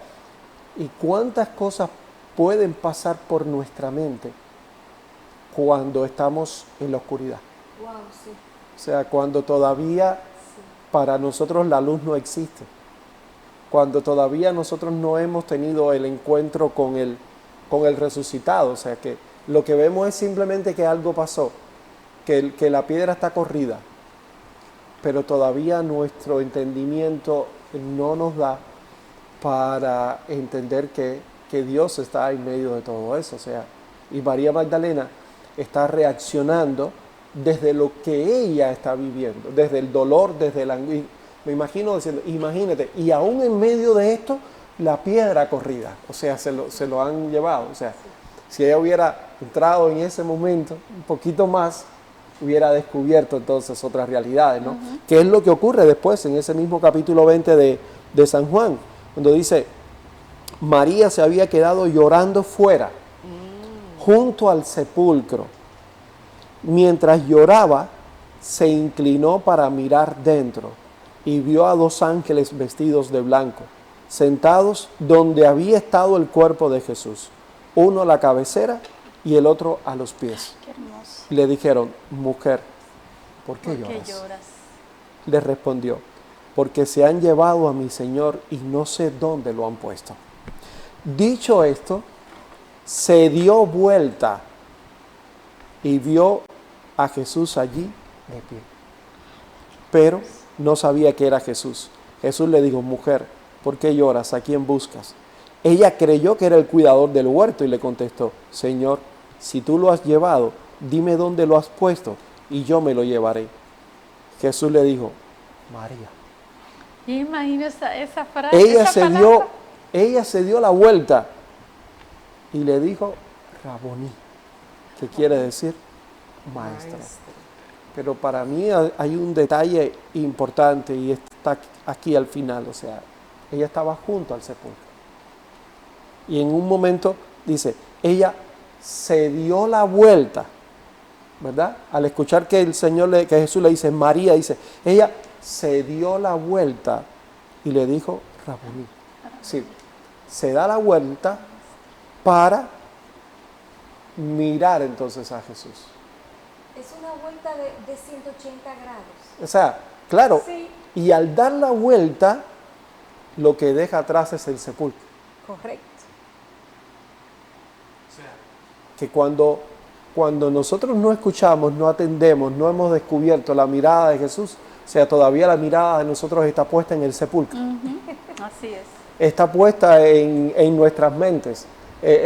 D: ¿y cuántas cosas pueden pasar por nuestra mente cuando estamos en la oscuridad?
B: Wow, sí.
D: O sea, cuando todavía para nosotros la luz no existe. Cuando todavía nosotros no hemos tenido el encuentro con el resucitado. O sea, que lo que vemos es simplemente que algo pasó, que la piedra está corrida, pero todavía nuestro entendimiento no nos da para entender que Dios está en medio de todo eso. O sea, y María Magdalena está reaccionando desde lo que ella está viviendo, desde el dolor, desde la angustia. Me imagino diciendo, imagínate, y aún en medio de esto, la piedra corrida, o sea, se lo han llevado. O sea, si ella hubiera entrado en ese momento un poquito más, hubiera descubierto entonces otras realidades, ¿no? ¿Qué es lo que ocurre después en ese mismo capítulo 20 de San Juan? Cuando dice, María se había quedado llorando fuera, junto al sepulcro. Mientras lloraba, se inclinó para mirar dentro y vio a dos ángeles vestidos de blanco, sentados donde había estado el cuerpo de Jesús, uno a la cabecera y el otro a los pies.
C: Qué hermoso.
D: Le dijeron, mujer, ¿por qué
C: ¿Por qué
D: lloras?
C: lloras?
D: Le respondió, porque se han llevado a mi Señor y no sé dónde lo han puesto. Dicho esto, se dio vuelta y vio a Jesús allí de pie. Pero no sabía que era Jesús. Jesús le dijo, mujer, ¿por qué lloras? ¿A quién buscas? Ella creyó que era el cuidador del huerto y le contestó, Señor, si tú lo has llevado, dime dónde lo has puesto y yo me lo llevaré. Jesús le dijo, María.
C: Imagina esa frase.
D: Ella se dio la vuelta y le dijo, Raboní, que quiere decir maestra. Pero para mí hay un detalle importante y está aquí al final. O sea, ella estaba junto al sepulcro. Y en un momento dice, ella se dio la vuelta, ¿verdad? Al escuchar que que Jesús le dice, María, dice, ella se dio la vuelta y le dijo, Raboní. Sí, se da la vuelta para mirar entonces a Jesús.
B: Es una vuelta de 180 grados.
D: O sea, claro,
B: Sí.
D: Y al dar la vuelta, lo que deja atrás es el sepulcro.
B: Correcto.
D: Que cuando nosotros no escuchamos, no atendemos, no hemos descubierto la mirada de Jesús, o sea, todavía la mirada de nosotros está puesta en el sepulcro.
C: Así es.
D: Está puesta en nuestras mentes.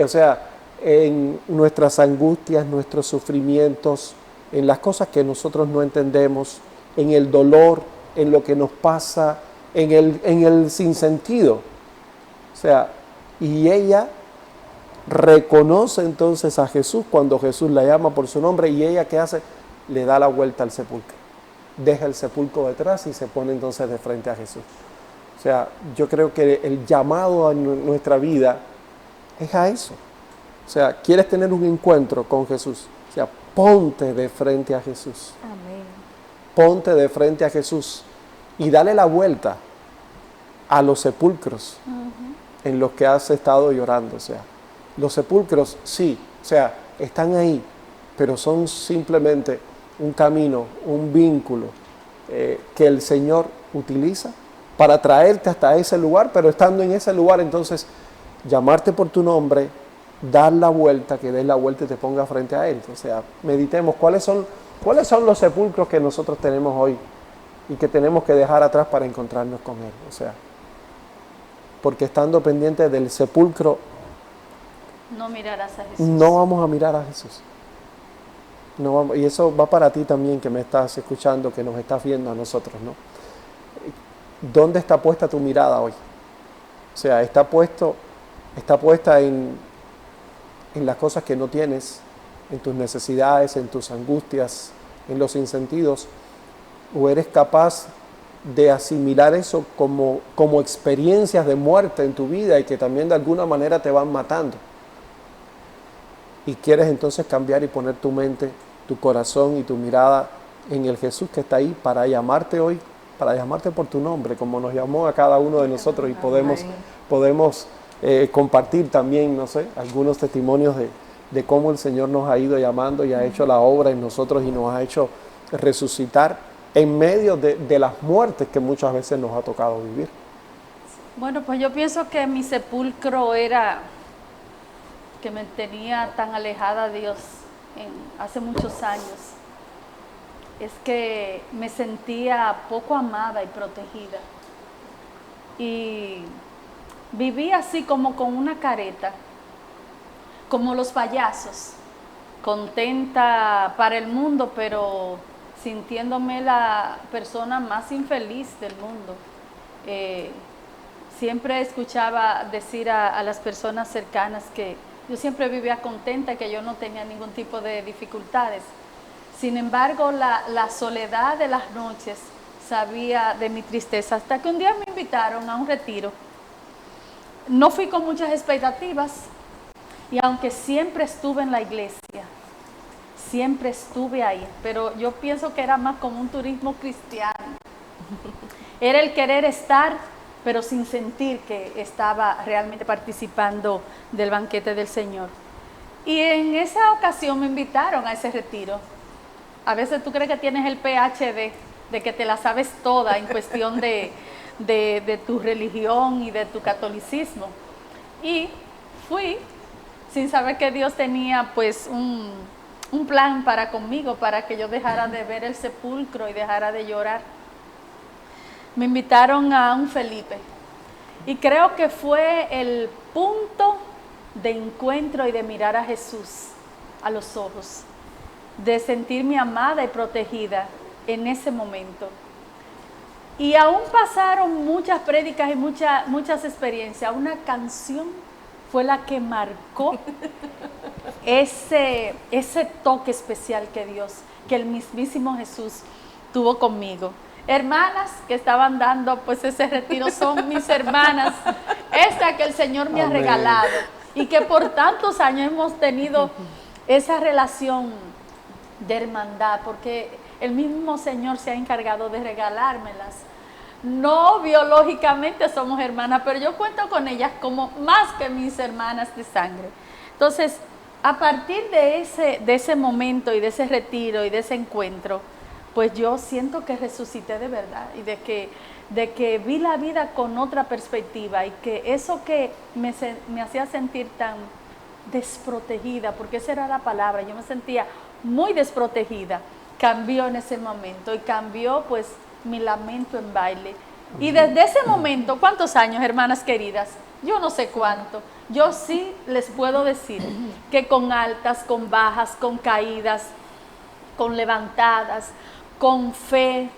D: O sea, en nuestras angustias, nuestros sufrimientos, en las cosas que nosotros no entendemos, en el dolor, en lo que nos pasa, en el sinsentido. O sea, y ella reconoce entonces a Jesús cuando Jesús la llama por su nombre, y ella, ¿qué hace? Le da la vuelta al sepulcro. Deja el sepulcro detrás y se pone entonces de frente a Jesús. O sea, yo creo que el llamado a nuestra vida es a eso. O sea, ¿quieres tener un encuentro con Jesús? O sea, ponte de frente a Jesús.
B: Amén.
D: Ponte de frente a Jesús y dale la vuelta a los sepulcros en los que has estado llorando. O sea, los sepulcros, sí, o sea, están ahí, pero son simplemente un camino, un vínculo que el Señor utiliza para traerte hasta ese lugar, pero estando en ese lugar, entonces, llamarte por tu nombre, dar la vuelta, que des la vuelta y te ponga frente a Él. O sea, meditemos cuáles son los sepulcros que nosotros tenemos hoy y que tenemos que dejar atrás para encontrarnos con Él. O sea, porque estando pendientes del sepulcro,
C: No mirarás a Jesús.
D: no vamos a mirar a Jesús. No vamos, y eso va para ti también, que me estás escuchando, que nos estás viendo a nosotros, ¿no? ¿Dónde está puesta tu mirada hoy? O sea, está puesta en las cosas que no tienes, en tus necesidades, en tus angustias, en los sinsentidos, o eres capaz de asimilar eso como experiencias de muerte en tu vida y que también de alguna manera te van matando. Y quieres entonces cambiar y poner tu mente, tu corazón y tu mirada en el Jesús que está ahí para llamarte hoy, para llamarte por tu nombre, como nos llamó a cada uno de nosotros, y podemos compartir también, no sé, algunos testimonios de cómo el Señor nos ha ido llamando y ha hecho la obra en nosotros y nos ha hecho resucitar en medio de las muertes que muchas veces nos ha tocado vivir.
C: Bueno, pues yo pienso que mi sepulcro era que me tenía tan alejada de Dios hace muchos años. Es que me sentía poco amada y protegida. Y vivía así como con una careta, como los payasos, contenta para el mundo, pero sintiéndome la persona más infeliz del mundo. Siempre escuchaba decir a las personas cercanas que yo siempre vivía contenta, que yo no tenía ningún tipo de dificultades. Sin embargo, la soledad de las noches sabía de mi tristeza, hasta que un día me invitaron a un retiro. No fui con muchas expectativas, y aunque siempre estuve en la iglesia, siempre estuve ahí, pero yo pienso que era más como un turismo cristiano. Era el querer estar, pero sin sentir que estaba realmente participando del banquete del Señor. Y en esa ocasión me invitaron a ese retiro. A veces tú crees que tienes el PhD, de que te la sabes toda en cuestión de tu religión y de tu catolicismo. Y fui sin saber que Dios tenía pues un plan para conmigo, para que yo dejara de ver el sepulcro y dejara de llorar. Me invitaron a un Felipe y creo que fue el punto de encuentro y de mirar a Jesús a los ojos, de sentirme amada y protegida en ese momento. Y aún pasaron muchas prédicas y muchas experiencias. Una canción fue la que marcó ese toque especial que el mismísimo Jesús tuvo conmigo. Hermanas que estaban dando pues ese retiro son mis hermanas, esta que el Señor me ha regalado y que por tantos años hemos tenido esa relación de hermandad, porque el mismo Señor se ha encargado de regalármelas. No biológicamente somos hermanas, pero yo cuento con ellas como más que mis hermanas de sangre. Entonces, a partir de ese momento y de ese retiro y de ese encuentro, pues yo siento que resucité de verdad y de que vi la vida con otra perspectiva, y que eso que me hacía sentir tan desprotegida, porque esa era la palabra, yo me sentía muy desprotegida, cambió en ese momento y cambió pues mi lamento en baile. Y desde ese momento, ¿cuántos años, hermanas queridas? yo no sé cuánto. Yo sí les puedo decir que con altas, con bajas, con caídas, con levantadas, con fe,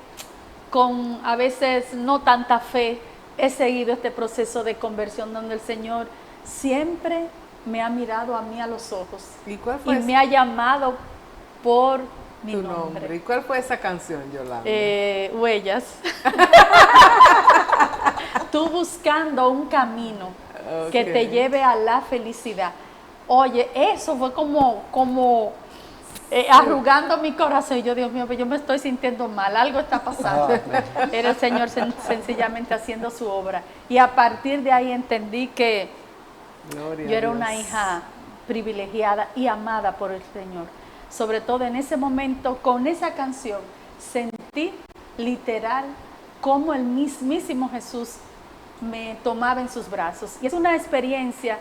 C: con a veces no tanta fe, he seguido este proceso de conversión donde el Señor siempre me ha mirado a mí a los ojos
E: ¿Y cuál fue
C: me ha llamado por mi
E: tu
C: nombre.
E: nombre? ¿Y cuál fue esa canción, Yolanda?
C: Huellas. Tú buscando un camino que
E: Ok.
C: te lleve a la felicidad. Oye, eso fue como arrugando mi corazón. Y yo, Dios mío, pues yo me estoy sintiendo mal, algo está pasando. Era el Señor sencillamente haciendo su obra. Y a partir de ahí entendí que
E: Gloria
C: yo
E: a
C: era una
E: Dios.
C: hija privilegiada y amada por el Señor. Sobre todo en ese momento, con esa canción, sentí literal como el mismísimo Jesús me tomaba en sus brazos. Y es una experiencia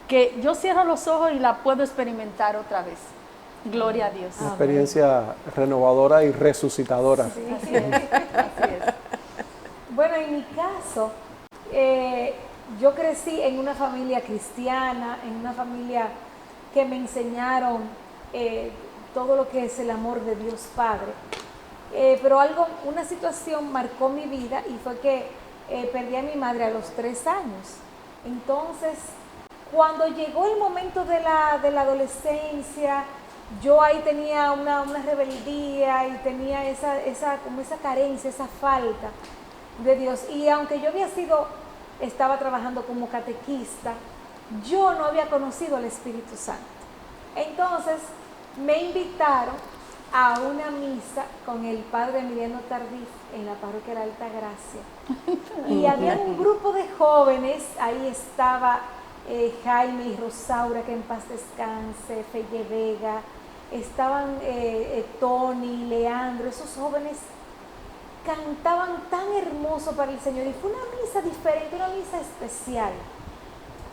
C: que yo cierro los ojos y la puedo experimentar otra vez. Gloria a Dios.
D: Una experiencia renovadora y resucitadora.
C: Así es, así es.
B: Bueno, en mi caso, yo crecí en una familia cristiana, en una familia que me enseñaron todo lo que es el amor de Dios Padre. Pero una situación marcó mi vida y fue que perdí a mi madre a los 3 años. Entonces, cuando llegó el momento de la adolescencia, yo ahí tenía una rebeldía y tenía como esa carencia, esa falta de Dios. Y aunque yo estaba trabajando como catequista, yo no había conocido al Espíritu Santo. Entonces me invitaron a una misa con el padre Emiliano Tardif en la parroquia de la Alta Gracia. Y había un grupo de jóvenes, ahí estaba Jaime y Rosaura, que en paz descanse, Feye Vega, estaban Tony, Leandro, esos jóvenes cantaban tan hermoso para el Señor y fue una misa diferente, una misa especial,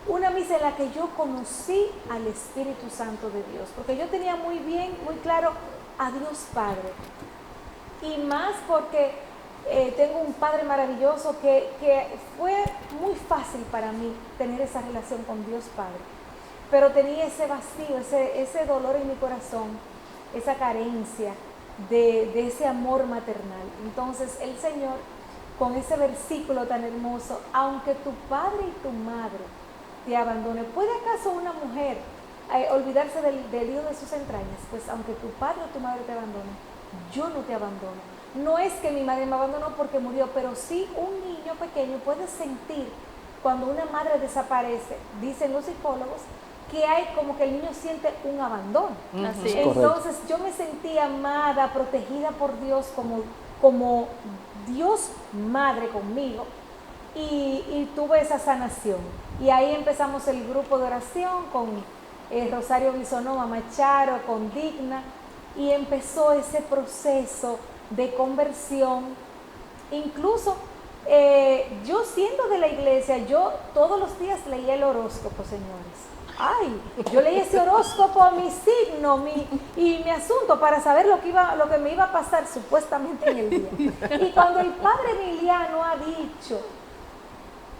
B: una misa en la que yo conocí al Espíritu Santo de Dios, porque yo tenía muy claro a Dios Padre, y más porque tengo un Padre maravilloso que fue muy fácil para mí tener esa relación con Dios Padre, pero tenía ese vacío, ese dolor en mi corazón, esa carencia de ese amor maternal. Entonces el Señor, con ese versículo tan hermoso, aunque tu padre y tu madre te abandonen, ¿puede acaso una mujer olvidarse del hijo de sus entrañas? Pues aunque tu padre o tu madre te abandonen, yo no te abandono. No es que mi madre me abandonó porque murió, pero sí un niño pequeño puede sentir cuando una madre desaparece, dicen los psicólogos, que hay como que el niño siente un abandono.
C: Así es.
B: Entonces yo me sentí amada, protegida por Dios como Dios madre conmigo y tuve esa sanación. Y ahí empezamos el grupo de oración con Rosario Bisonó, Mamá Charo, con Digna, y empezó ese proceso de conversión. Incluso yo siendo de la iglesia, yo todos los días leía el horóscopo, señores. Ay, yo leí ese horóscopo, mi signo y mi asunto para saber lo que me iba a pasar supuestamente en el día. Y cuando el padre Emiliano ha dicho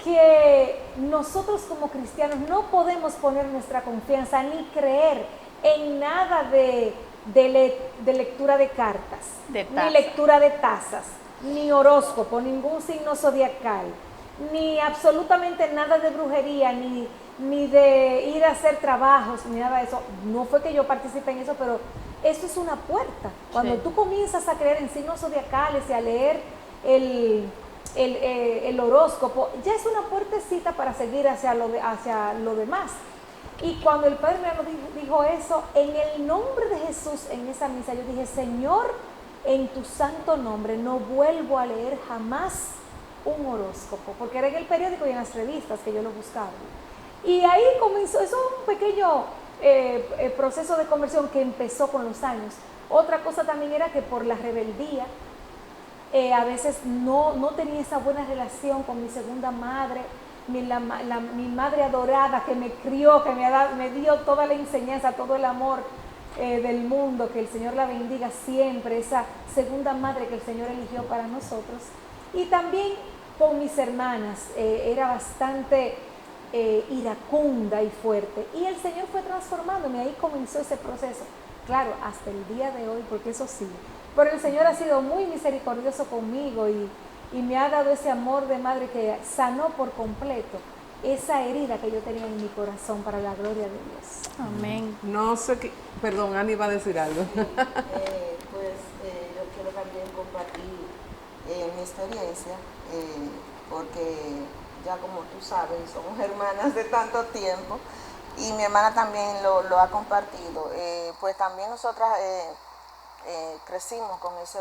B: que nosotros como cristianos no podemos poner nuestra confianza ni creer en nada de lectura de cartas, ni lectura de tazas, ni horóscopo, ningún signo zodiacal, ni absolutamente nada de brujería, ni de ir a hacer trabajos, ni nada de eso. No fue que yo participé en eso, pero eso es una puerta. Cuando tú comienzas a creer en signos zodiacales y a leer el horóscopo, ya es una puertecita para seguir hacia lo demás. Y cuando el Padre me dijo eso, en el nombre de Jesús, en esa misa, yo dije, Señor, en tu santo nombre, no vuelvo a leer jamás un horóscopo, porque era en el periódico y en las revistas que yo lo buscaba. Y ahí comenzó, eso es un pequeño proceso de conversión que empezó con los años. Otra cosa también era que por la rebeldía, a veces no tenía esa buena relación con mi segunda madre, mi madre adorada que me crió, que me dio toda la enseñanza, todo el amor del mundo, que el Señor la bendiga siempre, esa segunda madre que el Señor eligió para nosotros. Y también con mis hermanas, era bastante iracunda y fuerte. Y el Señor fue transformándome, ahí comenzó ese proceso. Claro, hasta el día de hoy, porque eso sigue. Pero el Señor ha sido muy misericordioso conmigo y me ha dado ese amor de madre que sanó por completo esa herida que yo tenía en mi corazón, para la gloria de Dios.
C: Amén.
E: No sé qué, perdón, Ani va a decir algo.
G: Yo quiero también compartir mi experiencia, porque ya como tú sabes, somos hermanas de tanto tiempo y mi hermana también lo ha compartido. Pues también nosotras crecimos con ese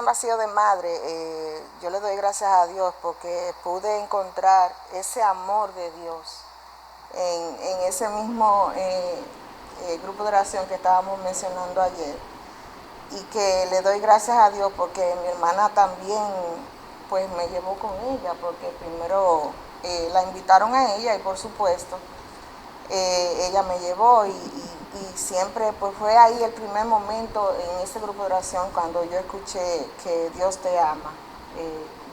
G: vacío de madre. Yo le doy gracias a Dios porque pude encontrar ese amor de Dios en ese mismo grupo de oración que estábamos mencionando ayer, y que le doy gracias a Dios porque mi hermana también pues me llevó con ella, porque primero la invitaron a ella y por supuesto ella me llevó y siempre pues fue ahí el primer momento en ese grupo de oración cuando yo escuché que Dios te ama.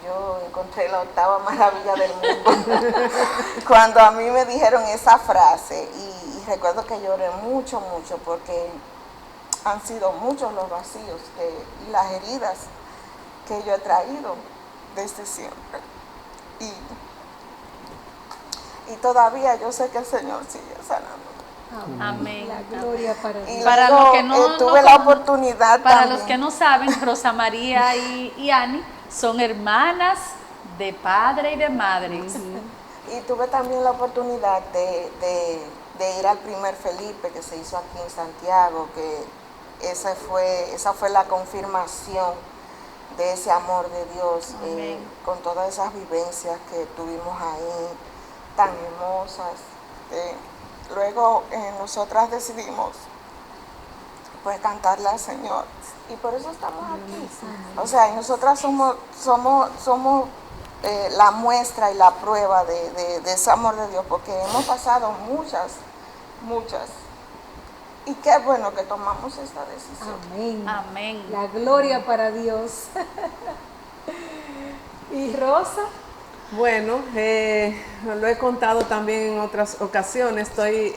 G: Yo encontré la octava maravilla del mundo cuando a mí me dijeron esa frase, y recuerdo que lloré mucho porque han sido muchos los vacíos y las heridas que yo he traído desde siempre, y todavía yo sé que el Señor sigue sanando.
C: Amén.
B: La gloria para Dios.
G: Y
C: Para
G: luego,
C: los que no
G: tuve la oportunidad
C: para
G: también.
C: los que no saben, Rosa María y Ani son hermanas de padre y de madre.
G: Y tuve también la oportunidad de ir al primer Felipe que se hizo aquí en Santiago, que esa fue la confirmación de ese amor de Dios, con todas esas vivencias que tuvimos ahí, tan hermosas. Luego nosotras decidimos pues cantarle al Señor, y por eso estamos aquí. O sea, nosotras somos la muestra y la prueba de ese amor de Dios, porque hemos pasado muchas, y qué bueno que tomamos esta decisión.
B: Amén.
C: Amén.
B: La gloria para Dios. ¿Y Rosa?
E: Bueno, lo he contado también en otras ocasiones. Estoy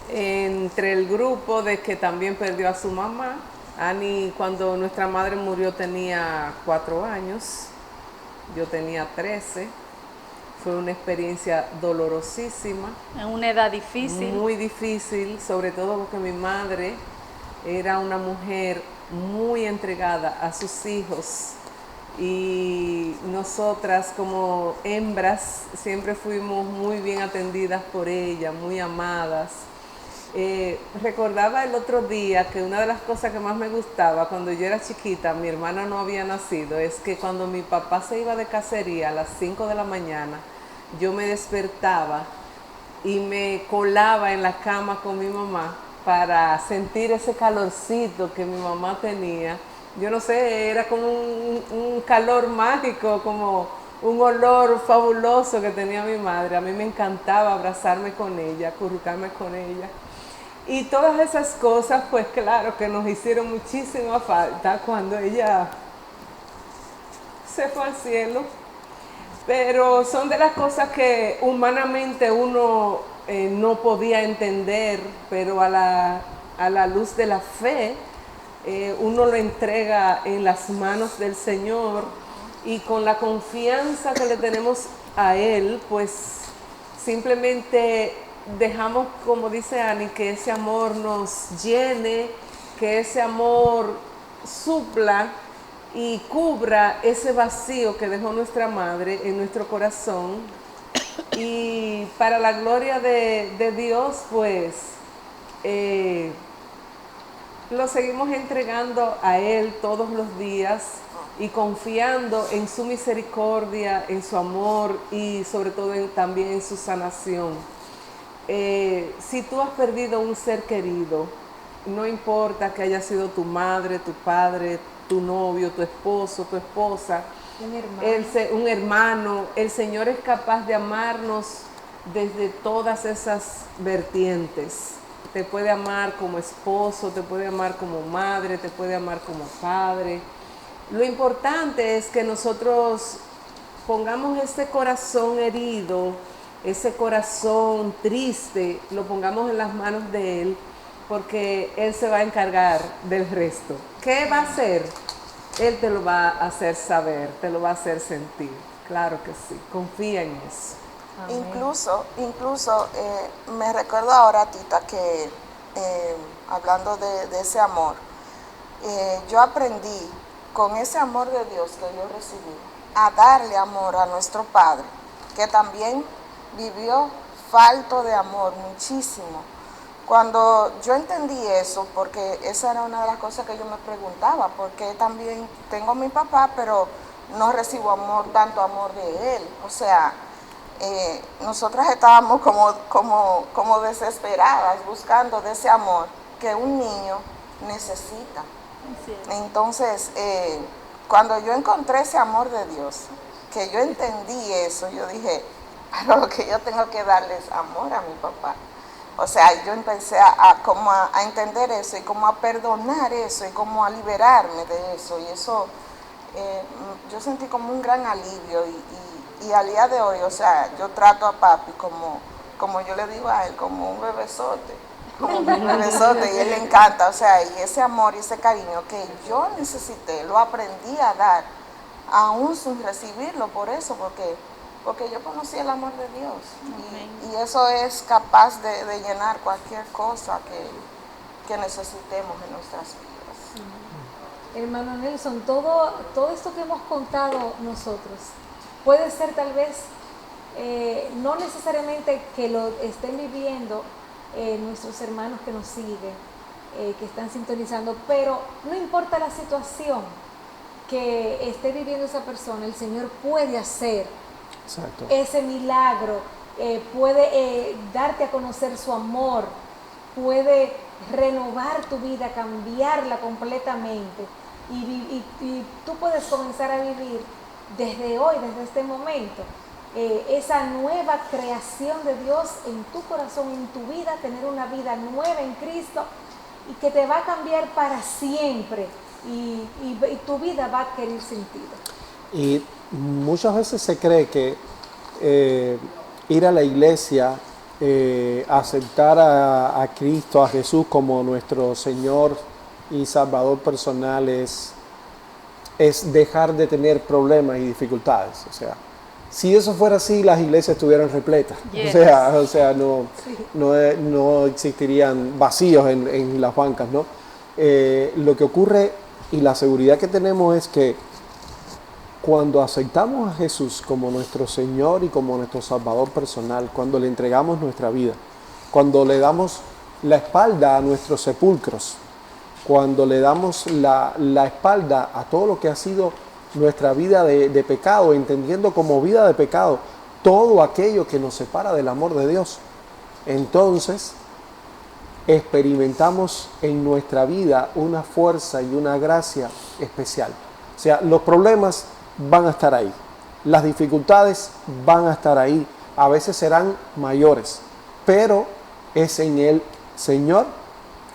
E: entre el grupo de que también perdió a su mamá. Ani, cuando nuestra madre murió, tenía 4 años. Yo tenía 13. Fue una experiencia dolorosísima.
C: En una edad difícil.
E: Muy difícil, sobre todo porque mi madre era una mujer muy entregada a sus hijos. Y nosotras como hembras siempre fuimos muy bien atendidas por ella, muy amadas. Recordaba el otro día que una de las cosas que más me gustaba cuando yo era chiquita, mi hermana no había nacido, es que cuando mi papá se iba de cacería a las 5 de la mañana, yo me despertaba y me colaba en la cama con mi mamá para sentir ese calorcito que mi mamá tenía. Yo no sé, era como un calor mágico, como un olor fabuloso que tenía mi madre. A mí me encantaba abrazarme con ella, acurrucarme con ella. Y todas esas cosas, pues claro, que nos hicieron muchísima falta cuando ella se fue al cielo. Pero son de las cosas que humanamente uno no podía entender, pero a la luz de la fe, uno lo entrega en las manos del Señor, y con la confianza que le tenemos a Él, pues simplemente dejamos, como dice Ani, que ese amor nos llene, que ese amor supla y cubra ese vacío que dejó nuestra madre en nuestro corazón. Y para la gloria de Dios, pues lo seguimos entregando a Él todos los días y confiando en su misericordia, en su amor y sobre todo también en su sanación. Si tú has perdido un ser querido, no importa que haya sido tu madre, tu padre, tu novio, tu esposo, tu esposa, un hermano, el Señor es capaz de amarnos desde todas esas vertientes. Te puede amar como esposo, te puede amar como madre, te puede amar como padre. Lo importante es que nosotros pongamos ese corazón herido, ese corazón triste, lo pongamos en las manos de Él, porque Él se va a encargar del resto. ¿Qué va a hacer? Él te lo va a hacer saber, te lo va a hacer sentir. Claro que sí, confía en eso.
B: Amén.
G: Incluso me recuerdo ahora, Tita, que hablando de ese amor, yo aprendí con ese amor de Dios que yo recibí a darle amor a nuestro Padre, que también vivió falto de amor muchísimo. Cuando yo entendí eso, porque esa era una de las cosas que yo me preguntaba, porque también tengo a mi papá, pero no recibo amor, tanto amor de él. O sea, nosotras estábamos como desesperadas buscando de ese amor que un niño necesita. Entonces, cuando yo encontré ese amor de Dios, que yo entendí eso, yo dije, pero lo que yo tengo que darles amor a mi papá. O sea, yo empecé a entender eso y como a perdonar eso y como a liberarme de eso. Y eso, yo sentí como un gran alivio y al día de hoy, o sea, yo trato a papi como yo le digo a él, como un bebesote. Como un bebesote y él le encanta, o sea, y ese amor y ese cariño que yo necesité, lo aprendí a dar, aún sin recibirlo por eso, porque yo conocí el amor de Dios y eso es capaz de llenar cualquier cosa que necesitemos en nuestras vidas.
B: Hermano Nelson, todo esto que hemos contado nosotros puede ser tal vez, no necesariamente que lo estén viviendo nuestros hermanos que nos siguen, que están sintonizando, pero no importa la situación que esté viviendo esa persona, el Señor puede hacer
D: Exacto.
B: ese milagro, puede darte a conocer su amor, puede renovar tu vida, cambiarla completamente y tú puedes comenzar a vivir desde hoy, desde este momento, esa nueva creación de Dios en tu corazón, en tu vida, tener una vida nueva en Cristo y que te va a cambiar para siempre y tu vida va a adquirir sentido.
D: Y muchas veces se cree que ir a la iglesia, aceptar a Cristo, a Jesús como nuestro Señor y Salvador personal es dejar de tener problemas y dificultades. O sea, si eso fuera así, las iglesias estuvieran repletas.
C: Yes.
D: O sea, no existirían vacíos en las bancas, ¿no? Lo que ocurre y la seguridad que tenemos es que cuando aceptamos a Jesús como nuestro Señor y como nuestro Salvador personal, cuando le entregamos nuestra vida, cuando le damos la espalda a nuestros sepulcros, cuando le damos la espalda a todo lo que ha sido nuestra vida de pecado, entendiendo como vida de pecado todo aquello que nos separa del amor de Dios, entonces experimentamos en nuestra vida una fuerza y una gracia especial. O sea, los problemas van a estar ahí, las dificultades van a estar ahí, a veces serán mayores, pero es en el Señor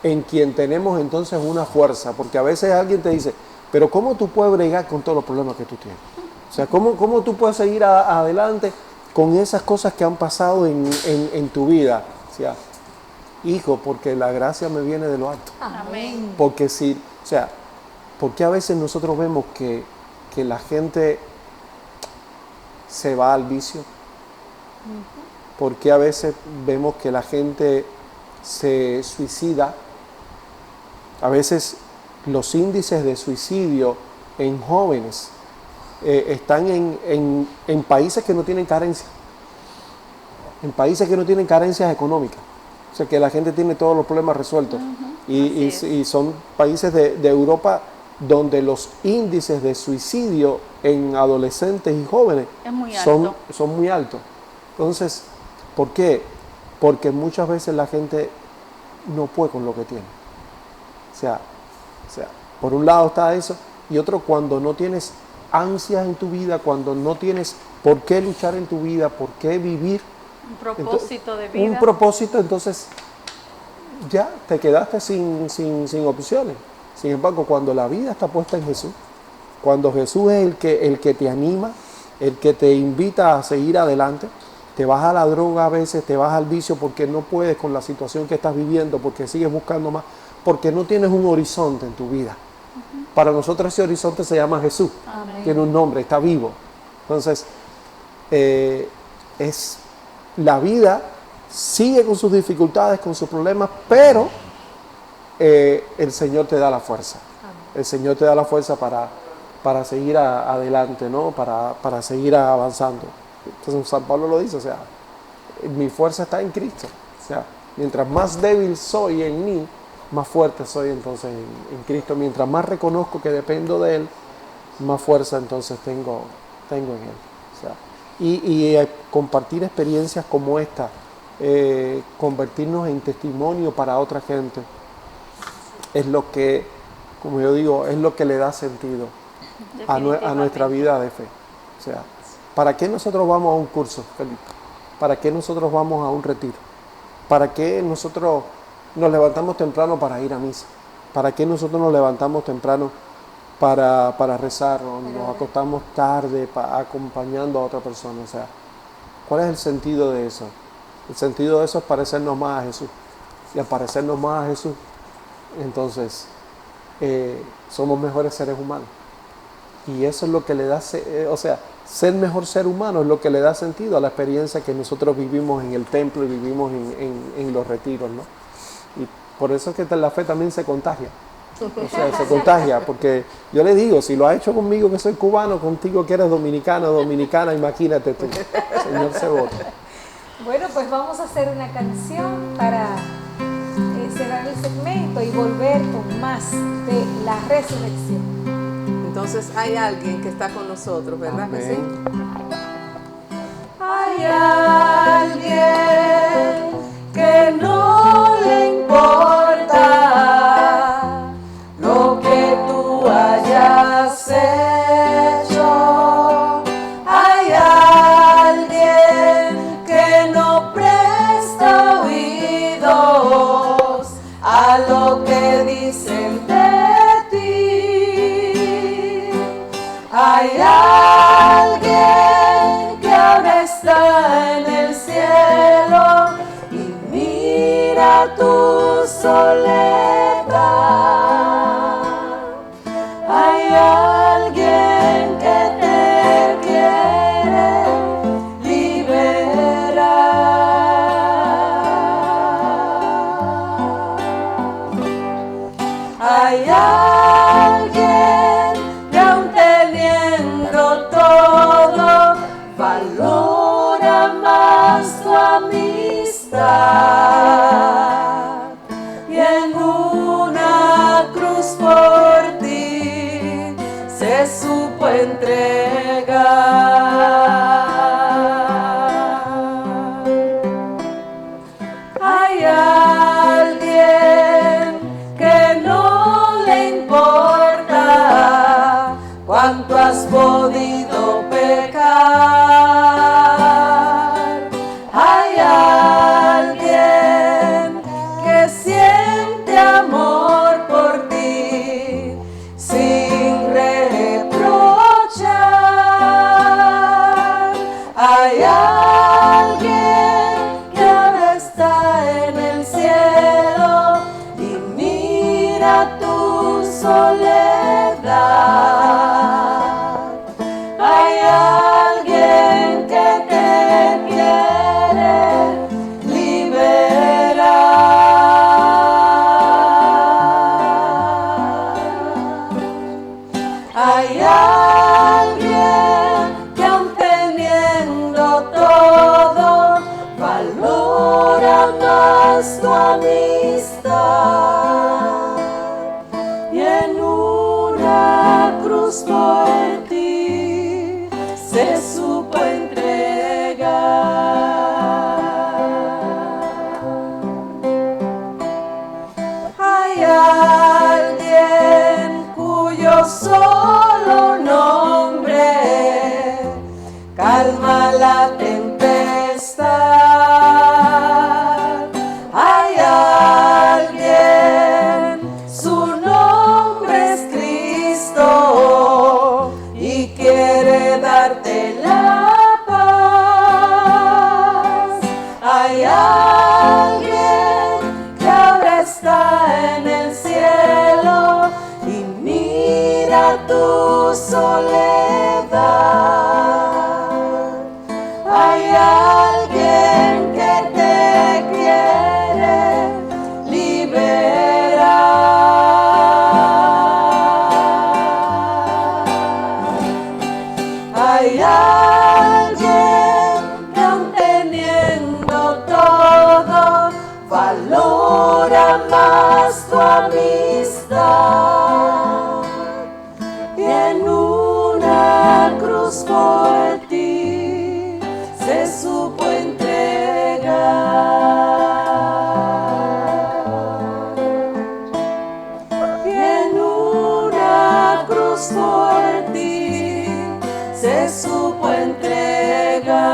D: en quien tenemos entonces una fuerza, porque a veces alguien te dice, pero ¿cómo tú puedes bregar con todos los problemas que tú tienes? O sea, ¿cómo tú puedes seguir adelante con esas cosas que han pasado en tu vida? O sea, hijo, porque la gracia me viene de lo alto.
C: Amén.
D: Porque porque a veces nosotros vemos que la gente se va al vicio. Porque a veces vemos que la gente se suicida. A veces los índices de suicidio en jóvenes están en países que no tienen carencia. En países que no tienen carencias económicas. O sea, que la gente tiene todos los problemas resueltos. Y son países de Europa donde los índices de suicidio en adolescentes y jóvenes son muy altos. Entonces, ¿por qué? Porque muchas veces la gente no puede con lo que tiene. O sea, por un lado está eso, y otro cuando no tienes ansias en tu vida, cuando no tienes por qué luchar en tu vida, por qué vivir.
C: Un propósito de vida.
D: Un propósito, entonces ya te quedaste sin opciones. Sin embargo, cuando la vida está puesta en Jesús, cuando Jesús es el que te anima, el que te invita a seguir adelante. Te vas a la droga a veces, te vas al vicio porque no puedes con la situación que estás viviendo, porque sigues buscando más, porque no tienes un horizonte en tu vida. Para nosotros ese horizonte se llama Jesús. Amén. Tiene un nombre, está vivo. Entonces, es la vida, sigue con sus dificultades, con sus problemas, pero el Señor te da la fuerza. Amén. El Señor te da la fuerza para seguir adelante, ¿no? Para seguir avanzando. Entonces San Pablo lo dice, o sea, mi fuerza está en Cristo. O sea, mientras más débil soy en mí, más fuerte soy entonces en Cristo. Mientras más reconozco que dependo de Él, más fuerza entonces tengo en Él. O sea, y compartir experiencias como esta, convertirnos en testimonio para otra gente, es lo que, como yo digo, es lo que le da sentido a nuestra vida de fe. O sea, ¿para qué nosotros vamos a un curso, Felipe? ¿Para qué nosotros vamos a un retiro? ¿Para qué nosotros nos levantamos temprano para ir a misa? ¿Para qué nosotros nos levantamos temprano para rezar o nos acostamos tarde acompañando a otra persona? O sea, ¿cuál es el sentido de eso? El sentido de eso es parecernos más a Jesús. Y al parecernos más a Jesús, entonces somos mejores seres humanos. Y eso es lo que le da, o sea, ser mejor ser humano es lo que le da sentido a la experiencia que nosotros vivimos en el templo y vivimos en los retiros, ¿no? Y por eso es que la fe también se contagia. O sea, se contagia, porque yo le digo, si lo ha hecho conmigo que soy cubano, contigo que eres dominicana, imagínate tú, Señor Cebot.
B: Bueno, pues vamos a hacer una canción para cerrar el segmento y volver con más de la resurrección.
E: Entonces hay alguien que está con nosotros, ¿verdad?
D: Amén.
E: Que sí?
B: Hay alguien que no le importa lo que tú hayas hecho. Hay alguien que no presta oídos a lo que dicen de ti. Hay alguien que ahora está en el cielo y mira tu soledad. Hay alguien que te quiere liberar. Hay alguien que aún teniendo todo valora más tu amistad, y en una cruz por ti se supo entregar. Hay alguien que no le importa cuánto has podido pecar. Hay alguien que siente amor por ti sin reprochar. Hay alguien que ahora está en el cielo y mira tu soledad. Hay alguien que te quiere liberar. Hay alguien que aún teniendo todo valora más tu amistad, y en
E: supo entregar y en una cruz por ti se supo entregar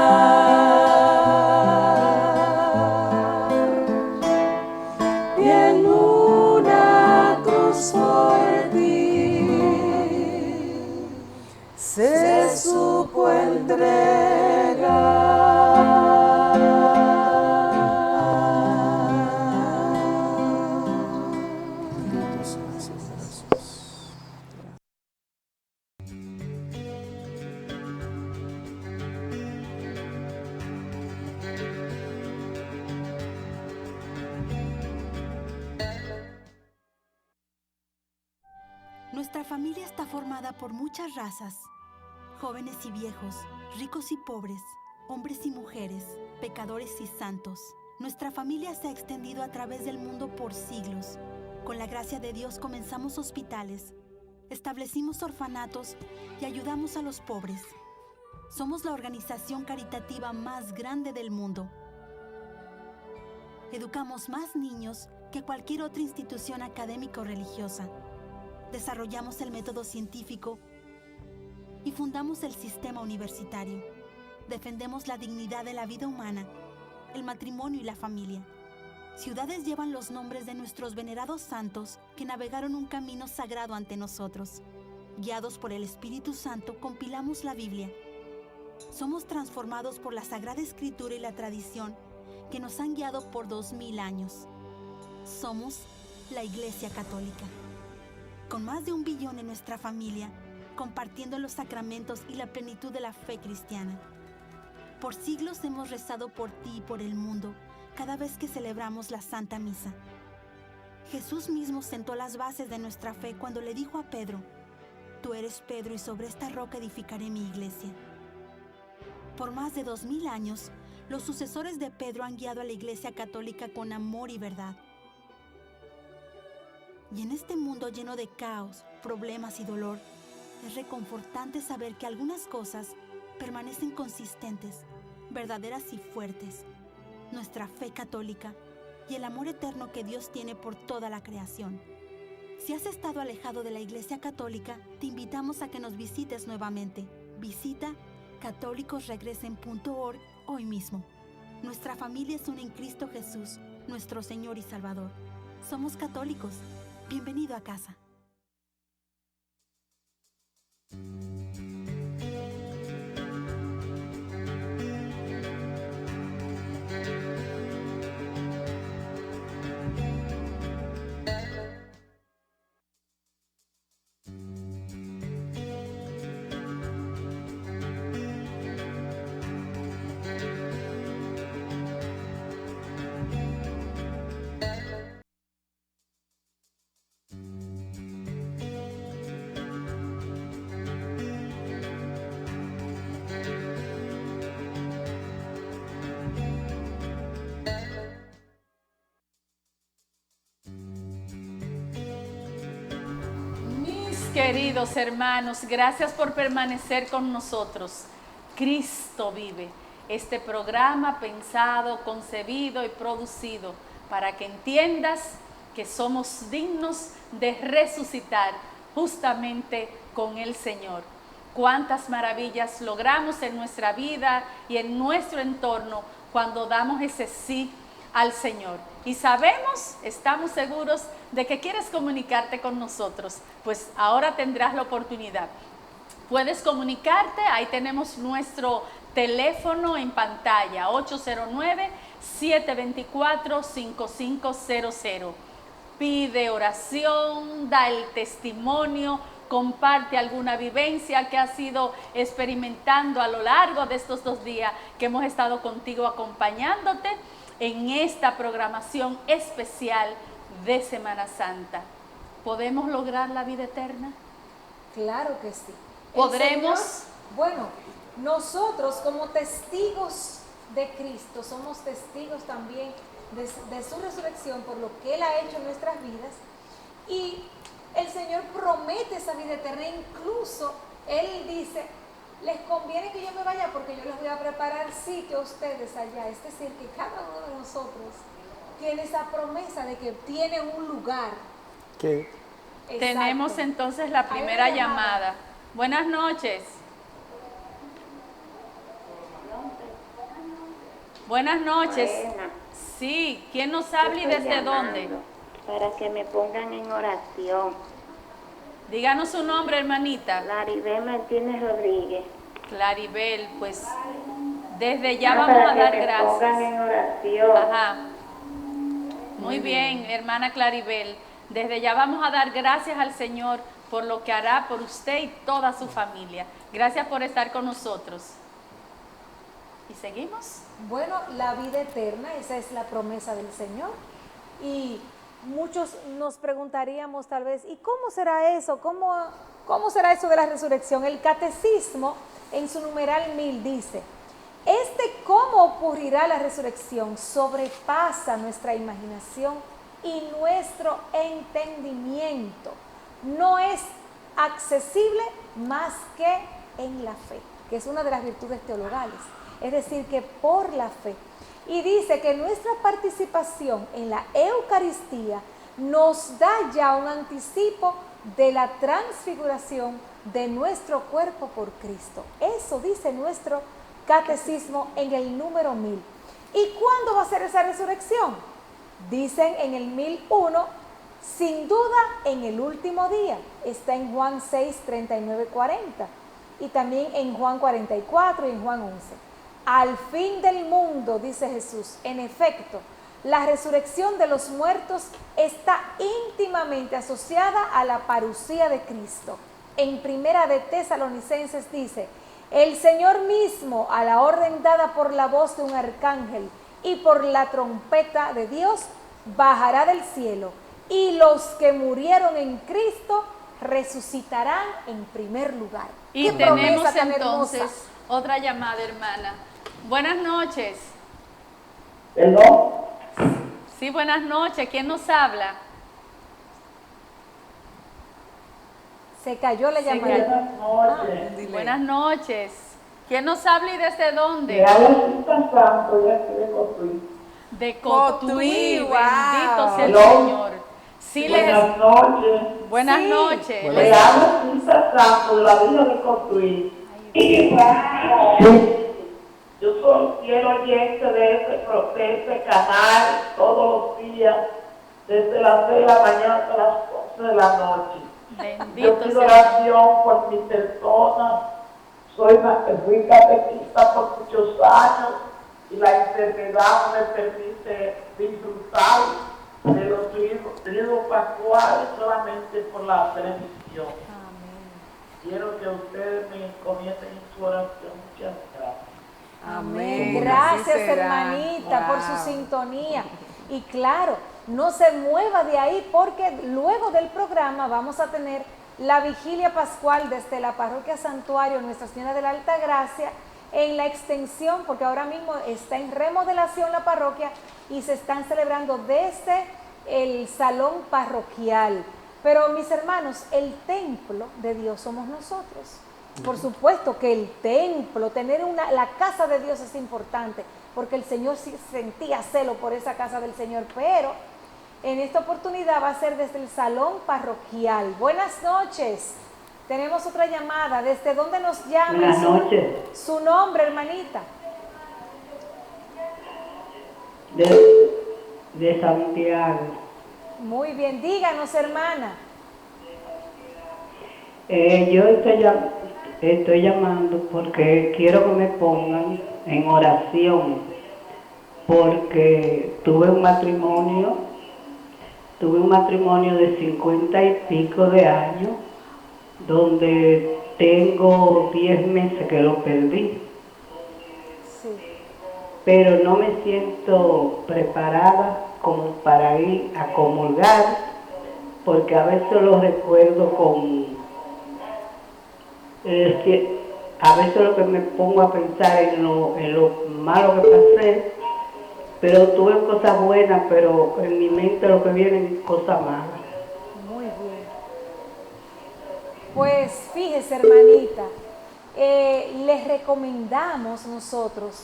E: y en una cruz por ti se supo
F: Nuestra familia está formada por muchas razas, jóvenes y viejos, ricos y pobres, hombres y mujeres, pecadores y santos. Nuestra familia se ha extendido a través del mundo por siglos. Con la gracia de Dios comenzamos hospitales, establecimos orfanatos y ayudamos a los pobres. Somos la organización caritativa más grande del mundo. Educamos más niños que cualquier otra institución académica o religiosa. Desarrollamos el método científico y fundamos el sistema universitario. Defendemos la dignidad de la vida humana, el matrimonio y la familia. Ciudades llevan los nombres de nuestros venerados santos que navegaron un camino sagrado ante nosotros. Guiados por el Espíritu Santo, compilamos la Biblia. Somos transformados por la Sagrada Escritura y la tradición que nos han guiado por 2000 años. Somos la Iglesia Católica. Con más de 1 billón en nuestra familia, compartiendo los sacramentos y la plenitud de la fe cristiana. Por siglos hemos rezado por ti y por el mundo cada vez que celebramos la Santa Misa. Jesús mismo sentó las bases de nuestra fe cuando le dijo a Pedro: tú eres Pedro y sobre esta roca edificaré mi iglesia. Por más de 2000 años, los sucesores de Pedro han guiado a la Iglesia Católica con amor y verdad. Y en este mundo lleno de caos, problemas y dolor, es reconfortante saber que algunas cosas permanecen consistentes, verdaderas y fuertes. Nuestra fe católica y el amor eterno que Dios tiene por toda la creación. Si has estado alejado de la Iglesia Católica, te invitamos a que nos visites nuevamente. Visita católicosregresen.org hoy mismo. Nuestra familia es una en Cristo Jesús, nuestro Señor y Salvador. Somos católicos. Bienvenido a casa.
C: Queridos hermanos, gracias por permanecer con nosotros. Cristo vive. Este programa pensado, concebido y producido para que entiendas que somos dignos de resucitar justamente con el Señor. Cuántas maravillas logramos en nuestra vida y en nuestro entorno cuando damos ese sí al Señor. Y sabemos, estamos seguros de que quieres comunicarte con nosotros, pues ahora tendrás la oportunidad. Puedes comunicarte, ahí tenemos nuestro teléfono en pantalla, 809-724-5500. Pide oración, da el testimonio, comparte alguna vivencia que has ido experimentando a lo largo de estos 2 días que hemos estado contigo acompañándote en esta programación especial de Semana Santa. ¿Podemos lograr la vida eterna?
B: Claro que sí.
C: ¿Podremos?
B: Señor, bueno, nosotros como testigos de Cristo somos testigos también de su resurrección por lo que Él ha hecho en nuestras vidas, y el Señor promete esa vida eterna. Incluso Él dice: les conviene que yo me vaya porque yo les voy a preparar sitio a ustedes allá. Es decir, que cada uno de nosotros tiene esa promesa de que tiene un lugar.
D: ¿Qué?
B: Exacto.
C: Tenemos entonces la primera
B: Hay una
C: llamada. Buenas noches. Buenas noches.
H: Buena.
C: Sí, ¿quién nos habla y desde dónde?
H: Para que me pongan en oración.
C: Díganos su nombre, hermanita.
H: Claribel Martínez Rodríguez.
C: Claribel, pues desde ya
H: Para
C: vamos a
H: que
C: dar
H: me
C: gracias.
H: pongan en oración.
C: Ajá. Muy bien, hermana Claribel. Desde ya vamos a dar gracias al Señor por lo que hará por usted y toda su familia. Gracias por estar con nosotros. ¿Y seguimos?
B: Bueno, la vida eterna, esa es la promesa del Señor. Y muchos nos preguntaríamos tal vez, ¿y cómo será eso? ¿Cómo será eso de la resurrección? El catecismo en su numeral 1000 dice, cómo ocurrirá la resurrección sobrepasa nuestra imaginación y nuestro entendimiento. No es accesible más que en la fe, que es una de las virtudes teologales. Es decir, que por la fe. Y dice que nuestra participación en la Eucaristía nos da ya un anticipo de la transfiguración de nuestro cuerpo por Cristo. Eso dice nuestro catecismo en el número 1000. ¿Y cuándo va a ser esa resurrección? Dicen en el 1001, sin duda en el último día. Está en Juan 6, 39, 40. Y también en Juan 44 y en Juan 11. Al fin del mundo, dice Jesús, en efecto, la resurrección de los muertos está íntimamente asociada a la parucía de Cristo. En Primera de Tesalonicenses dice, el Señor mismo, a la orden dada por la voz de un arcángel y por la trompeta de Dios, bajará del cielo, y los que murieron en Cristo resucitarán en primer lugar.
C: Y
B: ¡Qué
C: tenemos
B: promesa tan
C: entonces
B: hermosa!
C: otra llamada, hermana. Buenas noches.
I: ¿Perdón?
C: Sí, buenas noches. ¿Quién nos habla?
B: Se cayó la llamada.
I: Buenas noches.
C: Buenas noches. ¿Quién nos habla y desde dónde?
I: Me habla Cita Santo, ya estoy de Cotuí.
C: De Cotuí.
E: Cotuí,
C: Bendito
E: wow.
C: sea el
I: Hello.
C: Señor. Sí,
I: Buenas noches.
C: Buenas
B: Sí.
C: noches.
D: Buenas
I: Me habla Cita Santo de la Villa de Cotuí. Yo soy fiel oyente de este canal todos los días, desde las 6 de la mañana hasta las 11 de la noche.
C: Bendito
I: Yo pido
C: sea.
I: oración por mi persona. Fui catequista por muchos años y la enfermedad no me permite disfrutar de los libros pascuales solamente por la televisión. Quiero que ustedes me encomienden en su oración. Muchas gracias.
E: Amén.
B: Gracias,
E: Así será.
B: hermanita, por su
E: Wow.
B: sintonía. Y claro, no se mueva de ahí porque luego del programa vamos a tener la vigilia pascual desde la parroquia Santuario Nuestra Señora de la Alta Gracia en la extensión, porque ahora mismo está en remodelación la parroquia y se están celebrando desde el salón parroquial. Pero mis hermanos, el templo de Dios somos nosotros. Por supuesto que el templo, tener la casa de Dios es importante, porque el Señor sí sentía celo por esa casa del Señor, pero en esta oportunidad va a ser desde el salón parroquial. Buenas noches. Tenemos otra llamada. ¿Desde dónde nos llama?
I: Buenas noches.
B: Su nombre, hermanita.
I: De Santiago.
B: Muy bien, díganos, hermana.
I: Yo estoy llamando porque quiero que me pongan en oración, porque tuve un matrimonio de 50 y pico de años, donde tengo 10 meses que lo perdí.
B: Sí.
I: Pero no me siento preparada como para ir a comulgar, porque a veces lo recuerdo a veces lo que me pongo a pensar en lo malo que pasé, pero tuve cosas buenas, pero en mi mente lo que viene es cosas malas.
B: Muy bien. Pues fíjese, hermanita, les recomendamos nosotros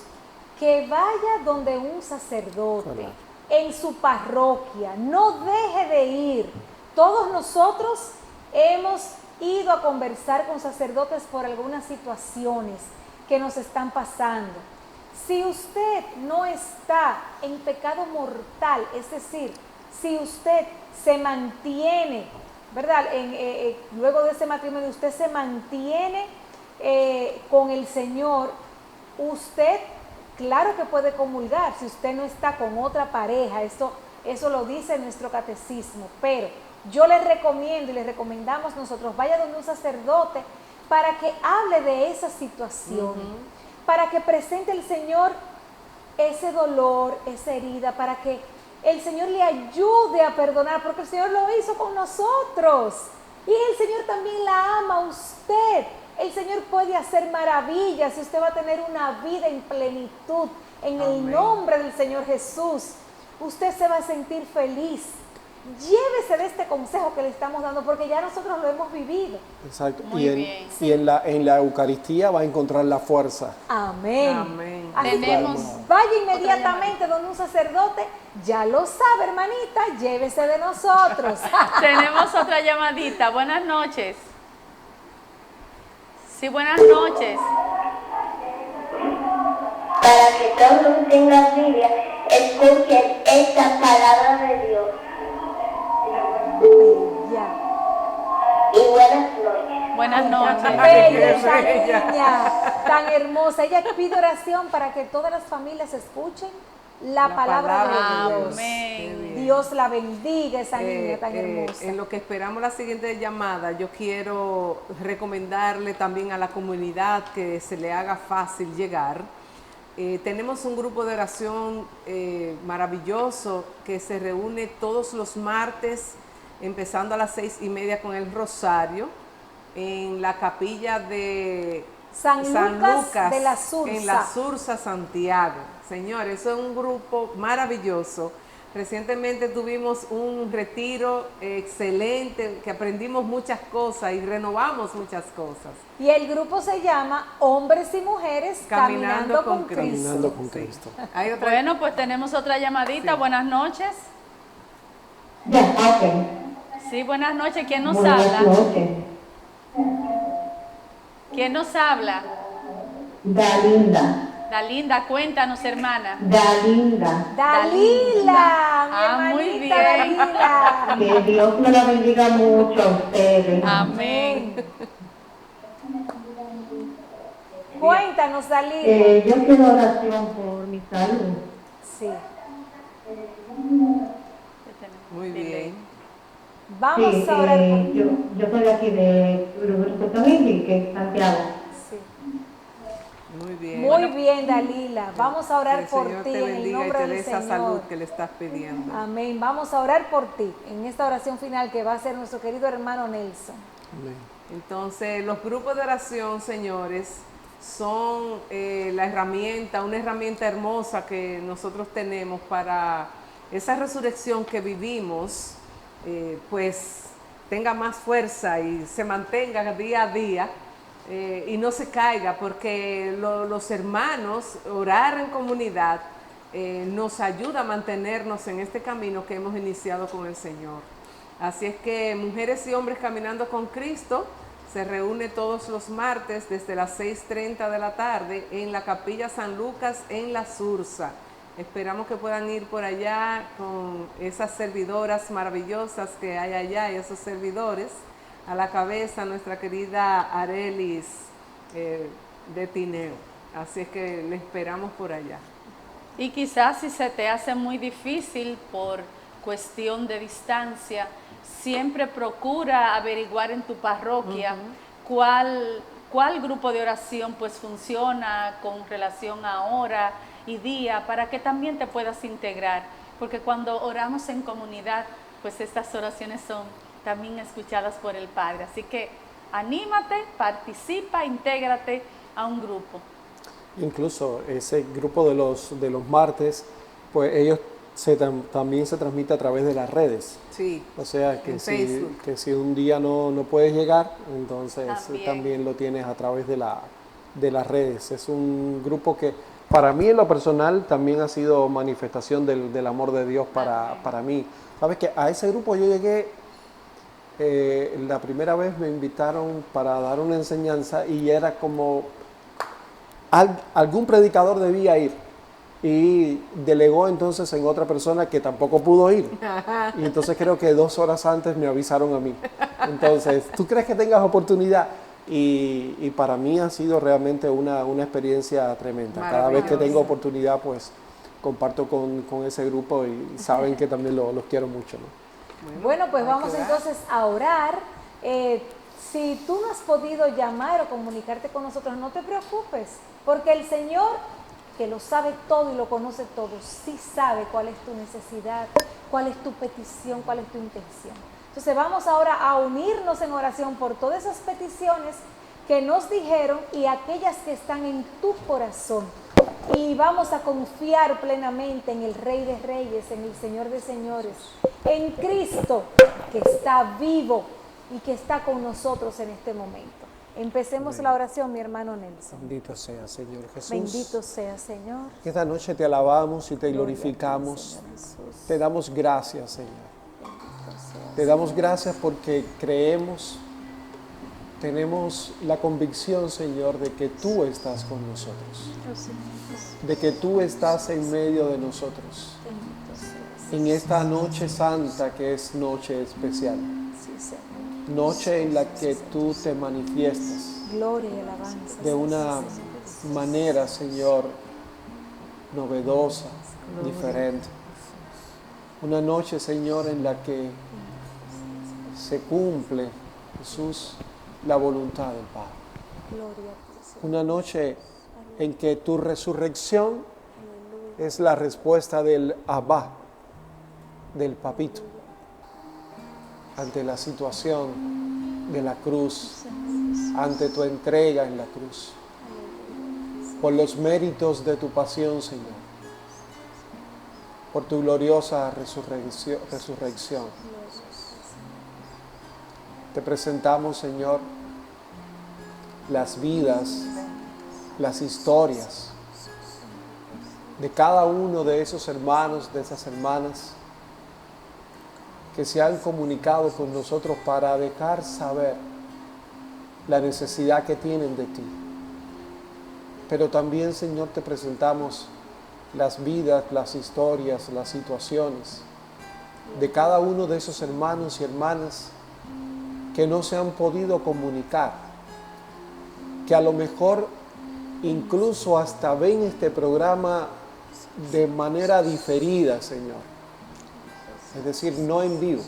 B: que vaya donde un sacerdote, en su parroquia, no deje de ir. Todos nosotros hemos ido a conversar con sacerdotes por algunas situaciones que nos están pasando. Si usted no está en pecado mortal, es decir, si usted se mantiene, ¿verdad? Luego de ese matrimonio, usted se mantiene con el Señor, usted, claro que puede comulgar si usted no está con otra pareja, eso lo dice nuestro catecismo, pero yo les recomiendo y les recomendamos nosotros, vaya donde un sacerdote para que hable de esa situación, para que presente al Señor ese dolor, esa herida, para que el Señor le ayude a perdonar, porque el Señor lo hizo con nosotros y el Señor también la ama a usted. El Señor puede hacer maravillas y usted va a tener una vida en plenitud. En el nombre del Señor Jesús, usted se va a sentir feliz. Llévese de este consejo que le estamos dando porque ya nosotros lo hemos vivido.
D: Exacto.
C: Muy bien.
D: Y en la Eucaristía va a encontrar la fuerza.
B: Amén. Así
C: Tenemos
B: que vaya inmediatamente donde un sacerdote, ya lo sabe, hermanita, llévese de nosotros.
C: Tenemos otra llamadita. Buenas noches. Sí, buenas noches.
H: Para que todos los que tengan Biblia escuchen esta palabra de Dios.
B: Bella.
H: Y buenas noches.
C: Buenas noches.
B: Bella esa niña, tan hermosa. Ella pide oración para que todas las familias escuchen la palabra de Dios.
C: Amén.
B: Dios la bendiga, esa niña tan hermosa.
E: En lo que esperamos la siguiente llamada, yo quiero recomendarle también a la comunidad que se le haga fácil llegar. Tenemos un grupo de oración maravilloso que se reúne todos los martes, empezando a las 6:30 con el rosario, en la capilla de
B: San Lucas de la Sursa.
E: En la Sursa, Santiago. Señores, eso es un grupo maravilloso. Recientemente tuvimos un retiro excelente, que aprendimos muchas cosas y renovamos muchas cosas.
B: Y el grupo se llama Hombres y Mujeres Caminando con Cristo.
D: Caminando con Cristo.
E: Hay otra.
C: Bueno, pues tenemos otra llamadita.
E: Sí.
C: Buenas noches. Sí, buenas noches. ¿Quién nos habla? ¿Quién nos habla?
H: Dalinda.
C: Dalinda, cuéntanos, hermana.
H: Dalinda.
B: Dalila, mi
C: muy
B: hermanita
C: bien.
B: Dalila.
H: Que Dios me la bendiga mucho a ustedes.
C: Amén.
B: Cuéntanos, Dalila.
H: Yo quiero oración por mi salud.
B: Sí.
E: Muy bien.
B: Vamos a orar por
H: yo soy aquí de Uruguay, que es Santiago.
B: sí.
E: Muy bien.
B: Muy bien, Dalila. Vamos a
E: Que
B: orar
E: el
B: por
E: Señor
B: ti
E: te
B: en el
E: bendiga y
B: nombre
E: te dé
B: del
E: esa salud
B: Señor.
E: que le estás pidiendo.
B: Amén. Vamos a orar por ti en esta oración final que va a ser nuestro querido hermano Nelson.
D: Amén.
E: Entonces, los grupos de oración, señores, son una herramienta hermosa que nosotros tenemos para esa resurrección que vivimos, pues tenga más fuerza y se mantenga día a día y no se caiga, porque los hermanos, orar en comunidad, nos ayuda a mantenernos en este camino que hemos iniciado con el Señor. Así es que Mujeres y Hombres Caminando con Cristo se reúne todos los martes desde las 6:30 de la tarde en la Capilla San Lucas en la Sursa. Esperamos que puedan ir por allá con esas servidoras maravillosas que hay allá y esos servidores. A la cabeza nuestra querida Arelis de Tineo. Así es que le esperamos por allá.
C: Y quizás si se te hace muy difícil por cuestión de distancia, siempre procura averiguar en tu parroquia cuál grupo de oración pues funciona con relación a hora y día, para que también te puedas integrar, porque cuando oramos en comunidad, pues estas oraciones son también escuchadas por el Padre. Así que anímate, participa, intégrate a un grupo.
D: Incluso ese grupo de los martes, pues ellos también se transmite a través de las redes.
E: Sí.
D: O sea que
E: En Facebook.
D: si un día no puedes llegar, entonces
C: También.
D: también lo tienes a través de de las redes. Es un grupo que para mí en lo personal también ha sido manifestación del amor de Dios para mí. Sabes que a ese grupo yo llegué, la primera vez me invitaron para dar una enseñanza y era como algún predicador debía ir y delegó entonces en otra persona que tampoco pudo ir. Y entonces creo que 2 horas antes me avisaron a mí. Entonces, ¿tú crees que tengas oportunidad? Y para mí ha sido realmente una experiencia tremenda. Cada vez que tengo oportunidad, pues comparto con ese grupo y saben que también los quiero mucho, ¿no?
B: Bueno, pues vamos entonces a orar. Si tú no has podido llamar o comunicarte con nosotros, no te preocupes, porque el Señor, que lo sabe todo y lo conoce todo, sí sabe cuál es tu necesidad, cuál es tu petición, cuál es tu intención. Entonces vamos ahora a unirnos en oración por todas esas peticiones que nos dijeron y aquellas que están en tu corazón. Y vamos a confiar plenamente en el Rey de Reyes, en el Señor de Señores, en Cristo, que está vivo y que está con nosotros en este momento. Empecemos la oración, mi hermano Nelson.
D: Bendito sea, Señor Jesús.
B: Bendito sea, Señor.
D: Esta noche te alabamos y te glorificamos. Te damos gracias, Señor. Te damos gracias porque creemos, tenemos la convicción, Señor, de que tú estás con nosotros. De que tú estás en medio de nosotros. En esta noche santa que es noche especial. Noche en la que tú te manifiestas.
B: Gloria y alabanza.
D: De una manera, Señor, novedosa, diferente. Una noche, Señor, en la que se cumple, Jesús, la voluntad del Padre. Una noche en que tu resurrección es la respuesta del Abba, del Papito, ante la situación de la cruz, ante tu entrega en la cruz, por los méritos de tu pasión, Señor, por tu gloriosa resurrección. Te presentamos, Señor, las vidas, las historias de cada uno de esos hermanos, de esas hermanas que se han comunicado con nosotros para dejar saber la necesidad que tienen de ti. Pero también, Señor, te presentamos las vidas, las historias, las situaciones de cada uno de esos hermanos y hermanas que no se han podido comunicar, que a lo mejor incluso hasta ven este programa de manera diferida, Señor. Es decir, no en vivo.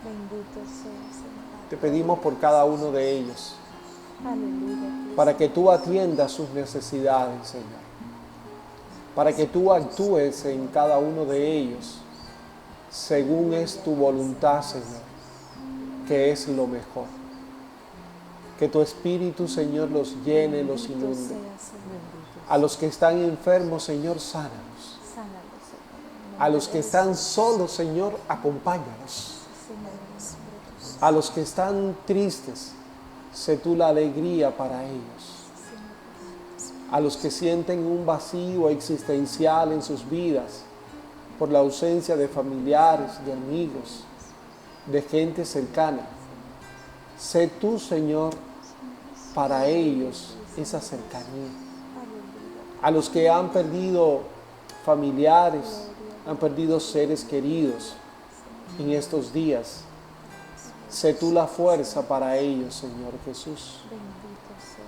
B: Bendito sea, Señor.
D: Te pedimos por cada uno de ellos,
B: Aleluya.
D: para que tú atiendas sus necesidades, Señor. Para que tú actúes en cada uno de ellos, según es tu voluntad, Señor, que es lo mejor. Que tu Espíritu, Señor, los llene, los inunde. A los que están enfermos, Señor, sánalos. A los que están solos, Señor, acompáñalos. A los que están tristes, sé tú la alegría para ellos. A los que sienten un vacío existencial en sus vidas por la ausencia de familiares, de amigos, de gente cercana, sé tú, Señor, para ellos esa cercanía. A los que han perdido familiares, han perdido seres queridos en estos días, sé tú la fuerza para ellos, Señor Jesús.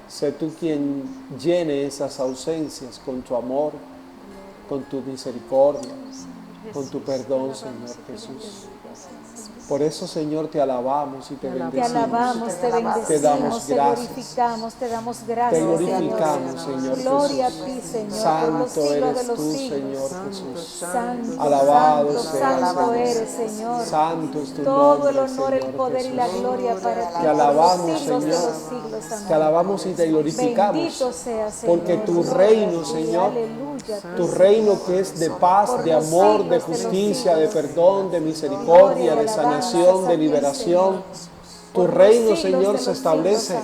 D: Sé tú quien llene esas ausencias con tu amor, con tu misericordia, con tu perdón, Señor Jesús. Por eso, Señor, te alabamos y te bendecimos.
B: Te alabamos, te bendecimos,
D: te damos
B: te
D: gracias.
B: glorificamos, te damos gracias.
D: Te glorificamos, Señor
B: Gloria
D: Jesús.
B: a ti, Señor,
D: Santo
B: por los siglos
D: eres
B: de los
D: tú,
B: siglos.
D: Señor Jesús.
B: Santo,
D: Alabado
B: santo,
D: seas,
B: santo
D: Señor.
B: eres, Señor.
D: Santo es tu
B: Todo
D: nombre,
B: el honor, el
D: Señor
B: poder
D: Jesús.
B: y la gloria para ti.
D: Te alabamos,
B: por los siglos de
D: Señor.
B: los siglos. Amén.
D: Te alabamos y te glorificamos.
B: Bendito sea, Señor.
D: Porque tu reino, Señor,
B: Aleluya,
D: tu reino que es de paz, de amor, de justicia, de perdón, de misericordia, de sanación, de liberación. Tu reino, Señor, se establece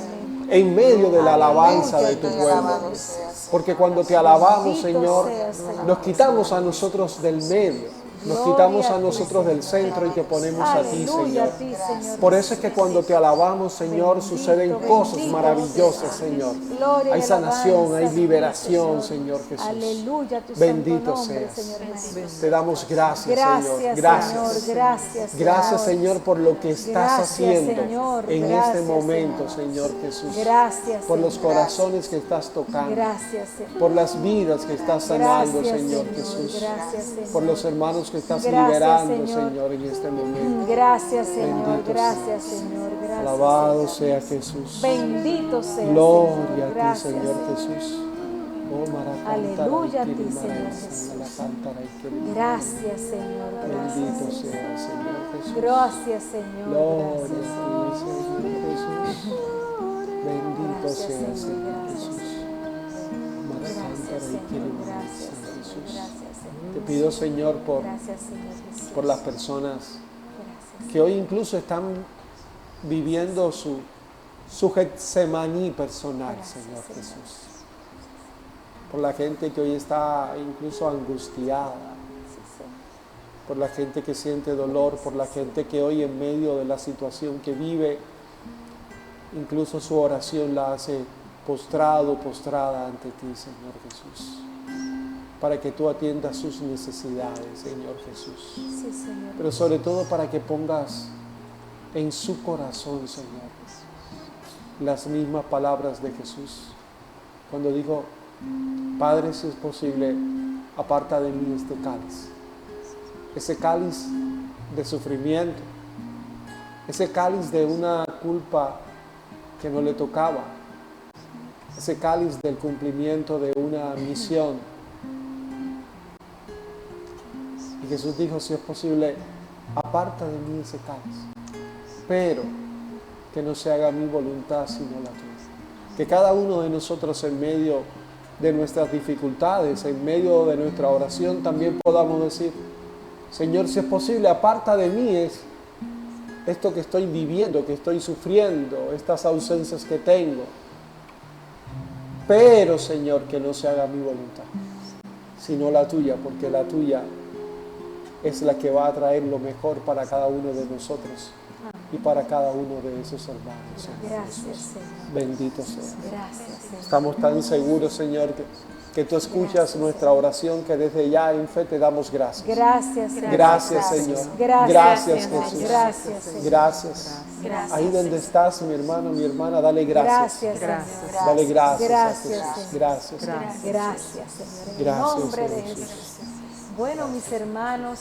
D: en medio de la alabanza de
G: Aleluya,
D: tu
G: te
D: pueblo.
G: alabado seas, Señor.
D: Porque cuando te alabamos,
B: Bendito
D: Señor,
B: seas, Señor.
D: nos quitamos a nosotros del medio. Nos
B: Gloria
D: quitamos
B: a
D: a
B: ti,
D: nosotros del
B: Señor.
D: centro y te ponemos a ti,
B: Aleluya a
D: Señor.
B: ti, Señor.
D: Por eso es que cuando te alabamos, Señor,
B: Bendito,
D: suceden cosas
B: bendito
D: maravillosas,
B: seas.
D: Señor.
B: Gloria
D: Hay
B: y
D: sanación,
B: alabanza
D: hay
B: a ti,
D: liberación, Señor Jesús.
B: Aleluya a tu
D: Bendito
B: santo nombre,
D: seas.
B: Señor Jesús.
D: Te damos gracias,
B: Gracias,
D: Señor. Gracias.
B: Señor. Gracias,
D: Gracias,
B: Señor.
D: Señor, por lo que estás
B: Gracias,
D: haciendo
B: Señor.
D: en
B: Gracias,
D: este momento,
B: Señor.
D: Señor Jesús.
B: Gracias,
D: Por los
B: Señor.
D: corazones que estás tocando.
B: Gracias, Señor.
D: Por las vidas que estás sanando,
B: Gracias,
D: Señor
B: Señor.
D: Jesús.
B: Gracias, Señor.
D: Por los hermanos que estás
B: Gracias,
D: liberando,
B: Señor.
D: Señor, en este momento.
B: Gracias, Señor.
D: Bendito
B: Gracias,
D: seas.
B: Señor. Gracias.
D: Alabado
B: Señor.
D: sea Jesús.
B: Bendito sea,
D: Gloria
B: Señor.
D: a ti,
B: Gracias,
D: Señor Jesús. Oh, maracantara,
B: Aleluya a ti,
D: ikiri,
B: Señor
D: maracantara,
B: Jesús.
D: la cantara, ikiri.
B: Gracias, Señor.
D: Bendito
B: Gracias.
D: sea, Señor Jesús.
B: Gracias, Señor.
D: Gloria
B: Gracias,
D: a ti, Señor Jesús. Bendito
B: Gracias,
D: sea,
B: Señor.
D: Señor
B: Gracias.
D: Jesús.
B: Gracias,
D: Maracantara,
B: Señor.
D: ikiri,
B: Gracias,
D: Señor Jesús.
B: Gracias, Señor.
D: Te pido, Señor,
B: Gracias, Señor Jesús.
D: por las personas
B: Gracias.
D: que hoy incluso están viviendo su Getsemaní personal,
B: Gracias,
D: Señor
B: Señor.
D: Jesús. Por la gente que hoy está incluso angustiada,
B: Sí, Señor.
D: por la gente que siente dolor, por la gente que hoy en medio de la situación que vive, incluso su oración la hace postrado, postrada ante ti, Señor Jesús, para que tú atiendas sus necesidades, Señor Jesús.
B: Sí, Señor.
D: Pero sobre todo para que pongas en su corazón, Señor, las mismas palabras de Jesús, cuando dijo: Padre, si es posible, aparta de mí este cáliz. Ese cáliz de sufrimiento, ese cáliz de una culpa que no le tocaba, ese cáliz del cumplimiento de una misión. Y Jesús dijo: si es posible, aparta de mí ese cáliz, pero que no se haga mi voluntad sino la tuya. Que cada uno de nosotros, en medio de nuestras dificultades, en medio de nuestra oración, también podamos decir: Señor, si es posible, aparta de mí esto que estoy viviendo, que estoy sufriendo, estas ausencias que tengo. Pero, Señor, que no se haga mi voluntad, sino la tuya, porque la tuya es la que va a traer lo mejor para cada uno de nosotros y para cada uno de esos hermanos, Señor.
B: Gracias, Señor.
D: Bendito sea.
B: Gracias, Señor.
D: Estamos tan seguros, Señor, que tú escuchas nuestra oración, que desde ya en fe te damos gracias.
B: Gracias, Señor.
D: Gracias, Señor.
B: Gracias,
D: Jesús.
B: Gracias, Señor.
D: Gracias.
B: Gracias.
D: Ahí donde estás, mi hermano, mi hermana, dale gracias.
B: Gracias, Señor.
D: Dale gracias.
B: Gracias,
D: a Jesús.
B: Señor.
D: Gracias.
B: Gracias, Señor. En el
D: Gracias,
B: nombre de
D: Señor
B: Jesús. Bueno, mis hermanos,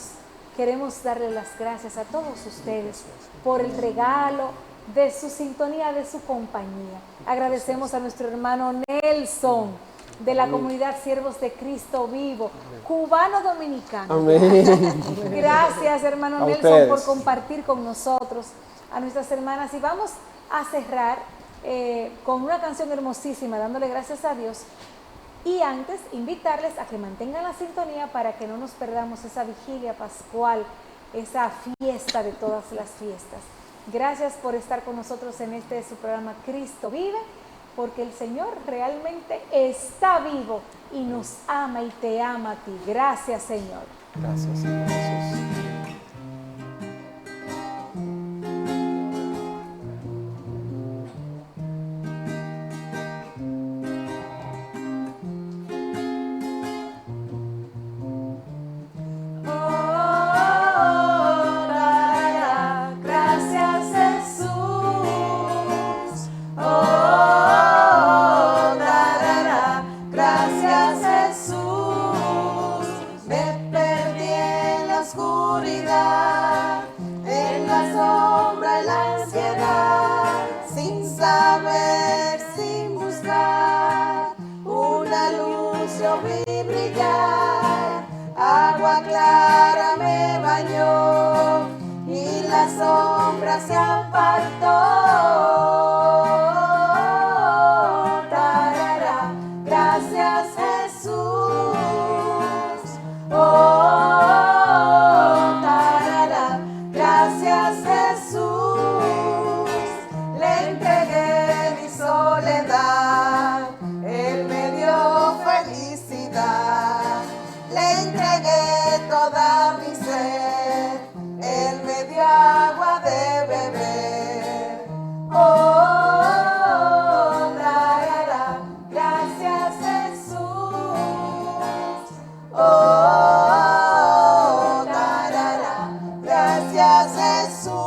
B: queremos darle las gracias a todos ustedes por el regalo de su sintonía, de su compañía. Agradecemos a nuestro hermano Nelson, de la comunidad Siervos de Cristo Vivo, cubano-dominicano.
D: Amén.
B: Gracias, hermano
D: A
B: Nelson,
D: ustedes.
B: por compartir con nosotros, a nuestras hermanas. Y vamos a cerrar con una canción hermosísima, dándole gracias a Dios. Y antes, invitarles a que mantengan la sintonía para que no nos perdamos esa vigilia pascual, esa fiesta de todas las fiestas. Gracias por estar con nosotros en este su programa Cristo Vive, porque el Señor realmente está vivo y nos ama y te ama a ti. Gracias, Señor.
D: Gracias, Señor Jesús.
B: Gracias, Jesús. Gracias, Jesús. Me perdí en la oscuridad, en la sombra y la ansiedad, sin saber, sin buscar una luz yo vi brillar. Agua clara me bañó y la sombra se apartó. Tarara, gracias, Jesús. Tarara, gracias, Jesús. Le entregué mi soledad.
G: entregué toda mi sed, Él me dio agua de beber. Oh, tarara, gracias Jesús. Oh, tarara, gracias Jesús.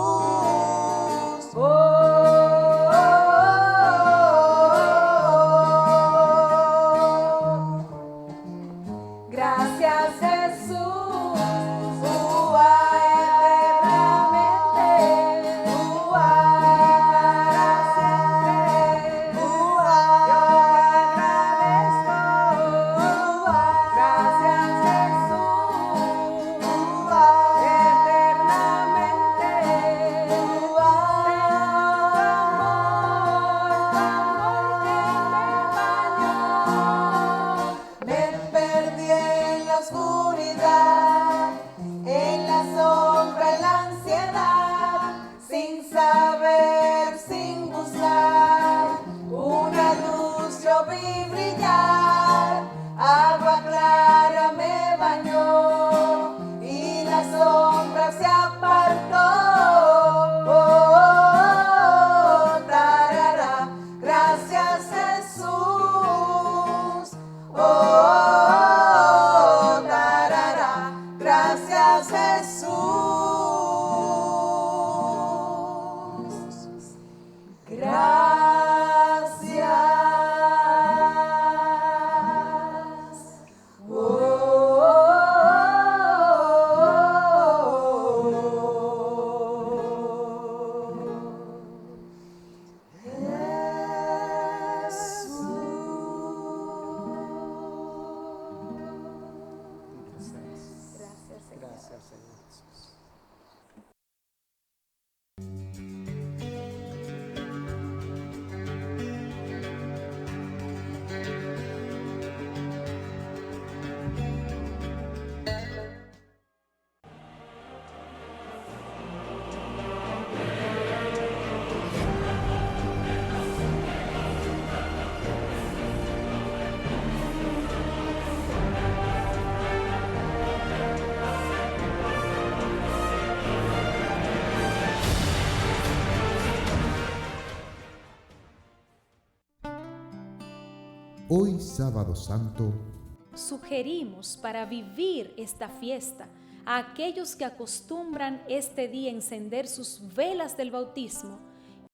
G: Gracias Jesús, me perdí en la oscuridad, en la sombra, en la ansiedad, sin saber, sin buscar, una luz yo vi brillar, agua clara me bañó y la sombra se apartó. Oh, tarara, gracias Jesús. Oh, tarara, gracias Jesús. Gracias.
D: Gracias, Señor Jesús.
J: Hoy, Sábado Santo,
K: sugerimos para vivir esta fiesta a aquellos que acostumbran este día encender sus velas del bautismo,